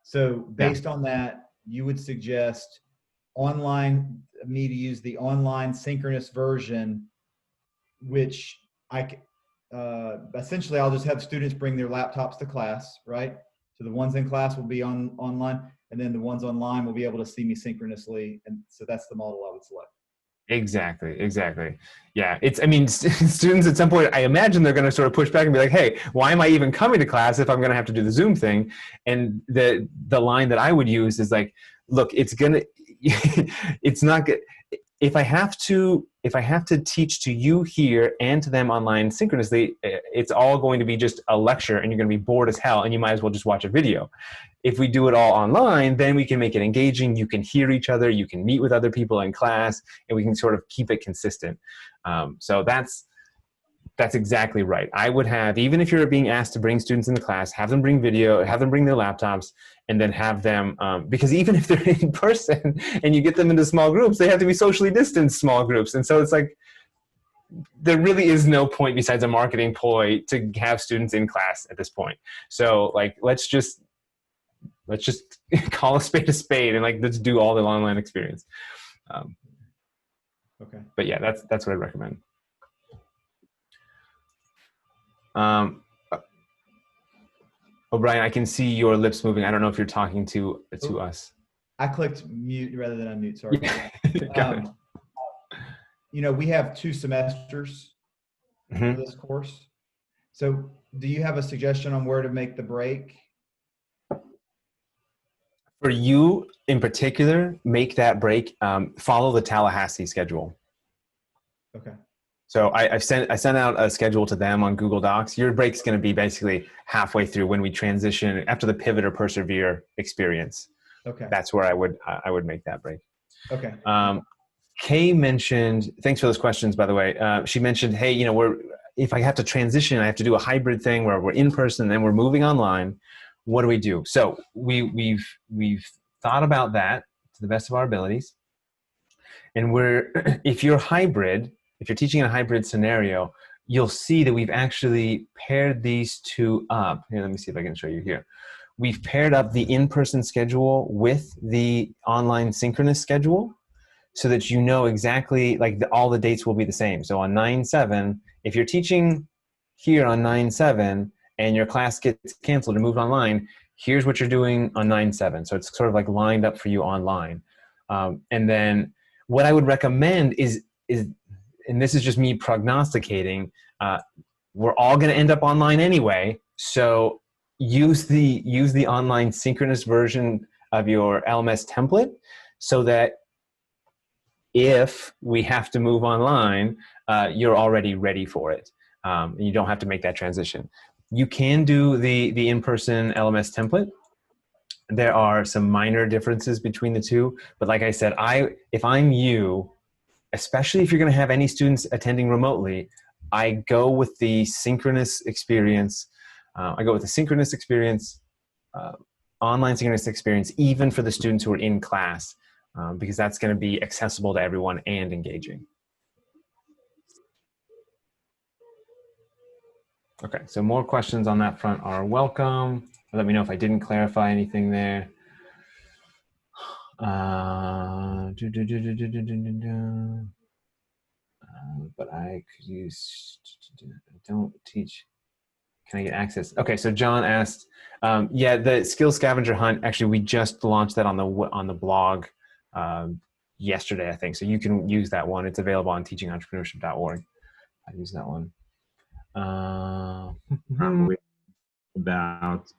So based on that, you would suggest me to use the online synchronous version, which essentially I'll just have students bring their laptops to class, right? So the ones in class will be online, and then the ones online will be able to see me synchronously. And so that's the model I would select. Exactly. Yeah, I mean, students at some point, I imagine they're going to sort of push back and be like, hey, why am I even coming to class if I'm going to have to do the Zoom thing? And the line that I would use is like, look, it's not good. If I have to teach to you here and to them online synchronously, it's all going to be just a lecture and you're going to be bored as hell and you might as well just watch a video. If we do it all online, then we can make it engaging. You can hear each other, you can meet with other people in class, and we can sort of keep it consistent. So that's exactly right. I would have, even if you're being asked to bring students in the class, have them bring video, have them bring their laptops, and then have them, because even if they're in person and you get them into small groups, they have to be socially distanced small groups. And so it's like, there really is no point besides a marketing ploy to have students in class at this point. So like, let's just call a spade and like, let's do all the online experience. Okay. But yeah, that's what I'd recommend. O'Brien, I can see your lips moving. I don't know if you're talking to us. I clicked mute rather than unmute. Sorry. Got it. You know, we have 2 semesters for this course. So do you have a suggestion on where to make the break? For you in particular, make that break, follow the Tallahassee schedule. Okay. So I sent out a schedule to them on Google Docs. Your break's going to be basically halfway through when we transition after the pivot or persevere experience. Okay. That's where I would make that break. Okay. Kay mentioned, thanks for those questions, by the way. She mentioned, hey, you know, if I have to transition, I have to do a hybrid thing where we're in person and then we're moving online. What do we do? So we've thought about that to the best of our abilities. And if you're teaching in a hybrid scenario, you'll see that we've actually paired these 2 up. Here, let me see if I can show you here. We've paired up the in-person schedule with the online synchronous schedule so that you know exactly, like all the dates will be the same. So on 9/7, if you're teaching here on 9/7 and your class gets canceled or moved online, here's what you're doing on 9/7. So it's sort of like lined up for you online. And then what I would recommend is, and this is just me prognosticating, we're all going to end up online anyway. So use the online synchronous version of your LMS template so that if we have to move online, you're already ready for it. And you don't have to make that transition. You can do the in-person LMS template. There are some minor differences between the 2, but like I said, if I'm you, especially if you're going to have any students attending remotely, I go with the synchronous experience. Online synchronous experience, even for the students who are in class, because that's going to be accessible to everyone and engaging. Okay, so more questions on that front are welcome. Let me know if I didn't clarify anything there. But I could use, don't teach. Can I get access? Okay, so John asked, yeah, the skill scavenger hunt, actually we just launched that on the blog yesterday, I think. So you can use that one. It's available on TeachingEntrepreneurship.org. I use that one. About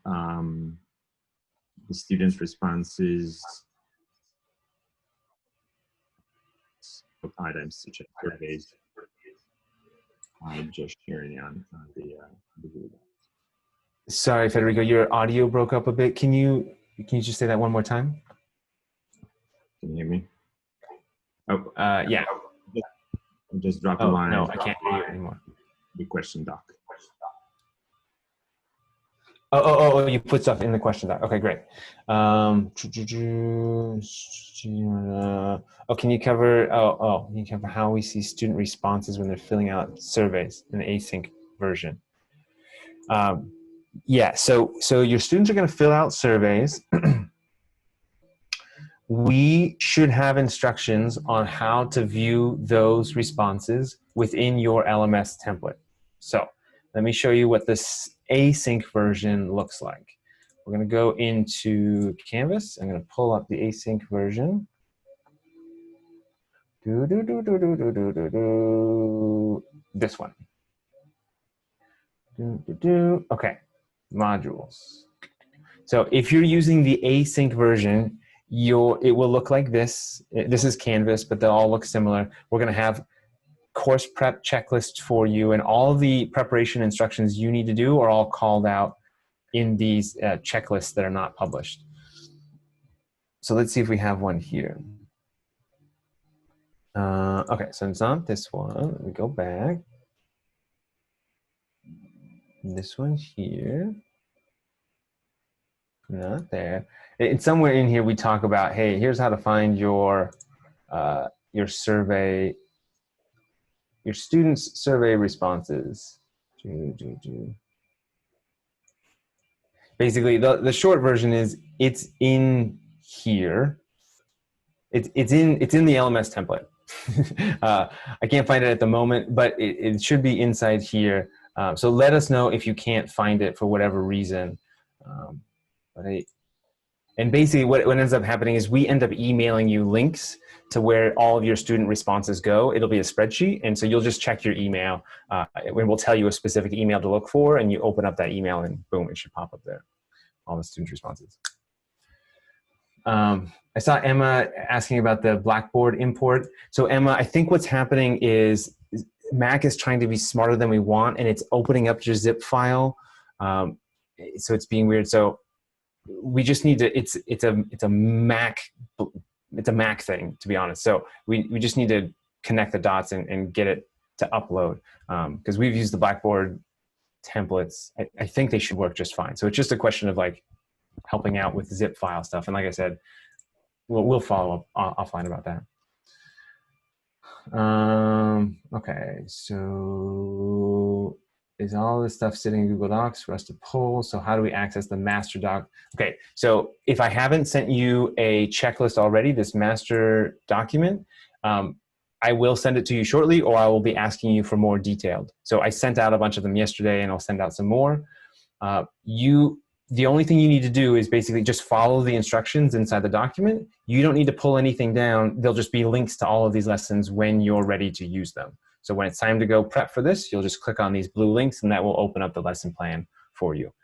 the students' responses of items such as surveys. I'm just sharing on the Google. Sorry, Federico, your audio broke up a bit. Can you just say that one more time? Can you hear me? Oh, yeah. Just drop a line. No, I can't hear you anymore. The question doc. Oh, you put stuff in the question doc. Okay, great. Can you cover, can you cover how we see student responses when they're filling out surveys in the async version? Yeah, so your students are going to fill out surveys. we should have instructions on how to view those responses within your LMS template. So let me show you what this async version looks like. We're going to go into Canvas. I'm going to pull up the async version. This one. Okay, modules. So if you're using the async version, it will look like this. This is Canvas, but they'll all look similar. We're going to have course prep checklists for you, and all the preparation instructions you need to do are all called out in these checklists that are not published. So let's see if we have one here. Okay, so it's not this one. Let me go back. This one here. Not there. It's somewhere in here we talk about, hey, here's how to find your survey, your students' survey responses. Basically, the short version is it's in here. It's in the LMS template. I can't find it at the moment, but it should be inside here. So let us know if you can't find it for whatever reason. And basically what ends up happening is we end up emailing you links to where all of your student responses go. It'll be a spreadsheet, and so you'll just check your email, and we'll tell you a specific email to look for, and you open up that email and boom, it should pop up there, all the student responses. I saw Emma asking about the Blackboard import. So Emma, I think what's happening is Mac is trying to be smarter than we want, and it's opening up your zip file. So it's being weird. So we just need to, it's a Mac thing, to be honest. So we just need to connect the dots and get it to upload, because we've used the Blackboard templates. I think they should work just fine. So it's just a question of like helping out with zip file stuff. And like I said, we'll follow up offline about that. Okay, so is all this stuff sitting in Google Docs for us to pull? So how do we access the master doc? Okay, so if I haven't sent you a checklist already, this master document, I will send it to you shortly, or I will be asking you for more detailed. So I sent out a bunch of them yesterday, and I'll send out some more. The only thing you need to do is basically just follow the instructions inside the document. You don't need to pull anything down. There'll just be links to all of these lessons when you're ready to use them. So when it's time to go prep for this, you'll just click on these blue links, and that will open up the lesson plan for you.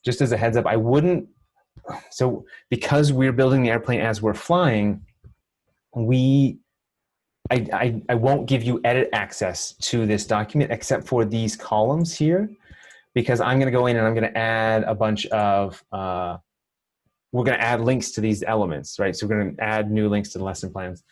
Just as a heads up, I wouldn't, so because we're building the airplane as we're flying, I won't give you edit access to this document except for these columns here, because I'm going to go in and I'm going to add a bunch of, we're going to add links to these elements, right? So we're going to add new links to the lesson plans.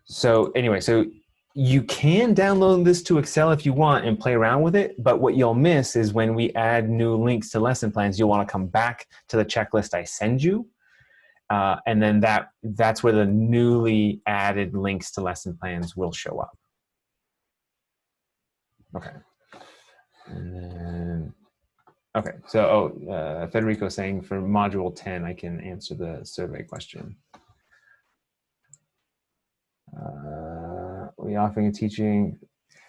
So anyway, so you can download this to Excel if you want and play around with it, but what you'll miss is when we add new links to lesson plans, you'll want to come back to the checklist I send you, and then that's where the newly added links to lesson plans will show up. Okay. And then, okay, so Federico saying for module 10, I can answer the survey question. We offering a teaching.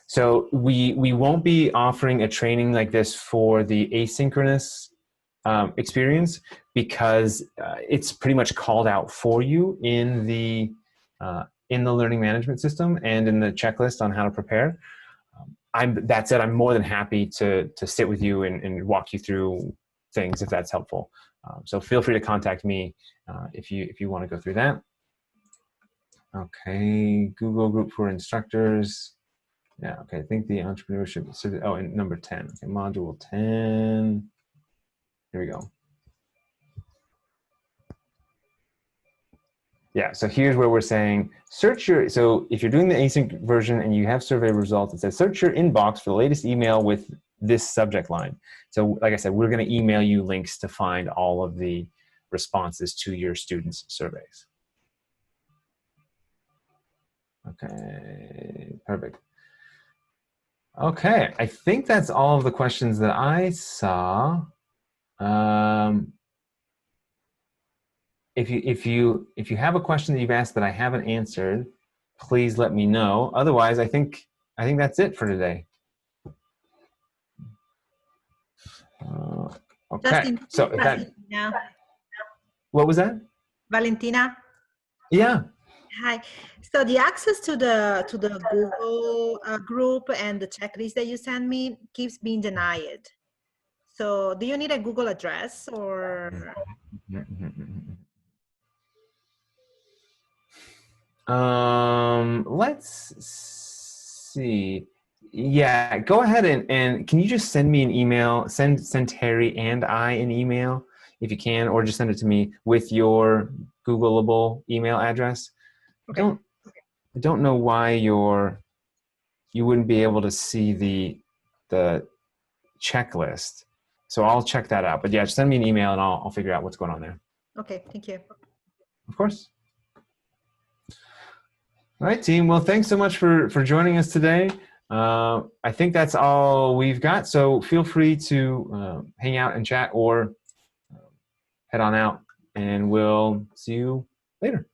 So we won't be offering a training like this for the asynchronous experience, because it's pretty much called out for you in the learning management system and in the checklist on how to prepare. That said, I'm more than happy to sit with you and walk you through things if that's helpful. So feel free to contact me if you want to go through that. Okay, Google group for instructors. Yeah, okay, I think the entrepreneurship, oh, and number 10, okay, module 10. Here we go. Yeah, so here's where we're saying, so if you're doing the async version and you have survey results, it says search your inbox for the latest email with this subject line. So like I said, we're gonna email you links to find all of the responses to your students' surveys. Okay, perfect. Okay, I think that's all of the questions that I saw. if you have a question that you've asked that I haven't answered, please let me know. Otherwise, I think that's it for today. Okay. Justin, So if that, Valentina. what was that? Valentina. Yeah. Hi. So the access to the Google group and the checklist that you sent me keeps being denied. So do you need a Google address or? Let's see. Yeah, go ahead and can you just send me an email? Send Terry and I an email if you can, or just send it to me with your Googleable email address. Okay. I don't know why you wouldn't be able to see the checklist. So I'll check that out. But yeah, just send me an email and I'll figure out what's going on there. Okay, thank you. Of course. All right, team. Well, thanks so much for joining us today. I think that's all we've got. So feel free to hang out and chat or head on out, and we'll see you later.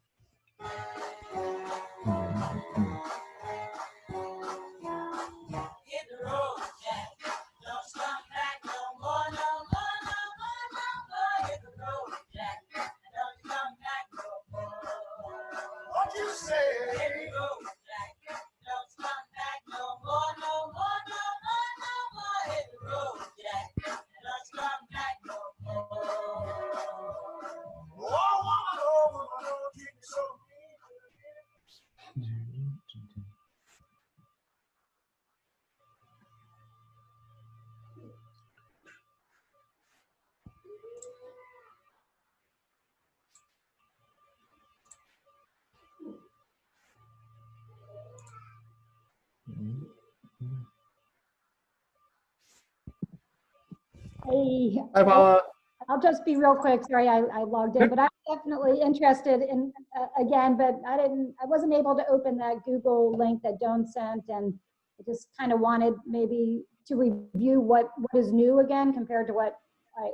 Hey, Bye, Paula. I'll just be real quick. Sorry, I logged in, but I'm definitely interested in again, but I wasn't able to open that Google link that Joan sent, and I just kind of wanted maybe to review what is new again compared to what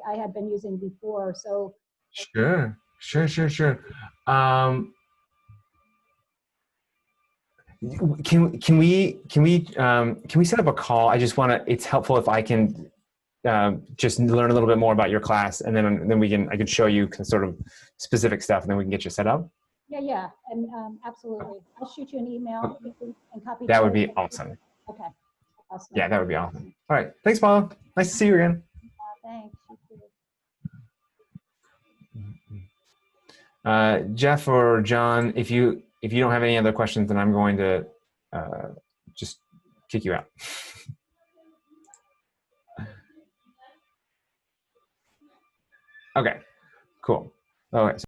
I had been using before. So Sure. Can we set up a call? I just want to. It's helpful if I can just learn a little bit more about your class, and then I can show you sort of specific stuff, and then we can get you set up. yeah, and absolutely. I'll shoot you an email and copy. That would be awesome. Okay. Awesome. Yeah, that would be awesome. All right. Thanks, Paula. Nice to see you again. Thanks. Jeff or John, if you don't have any other questions, then I'm going to just kick you out. Okay, cool. All right. So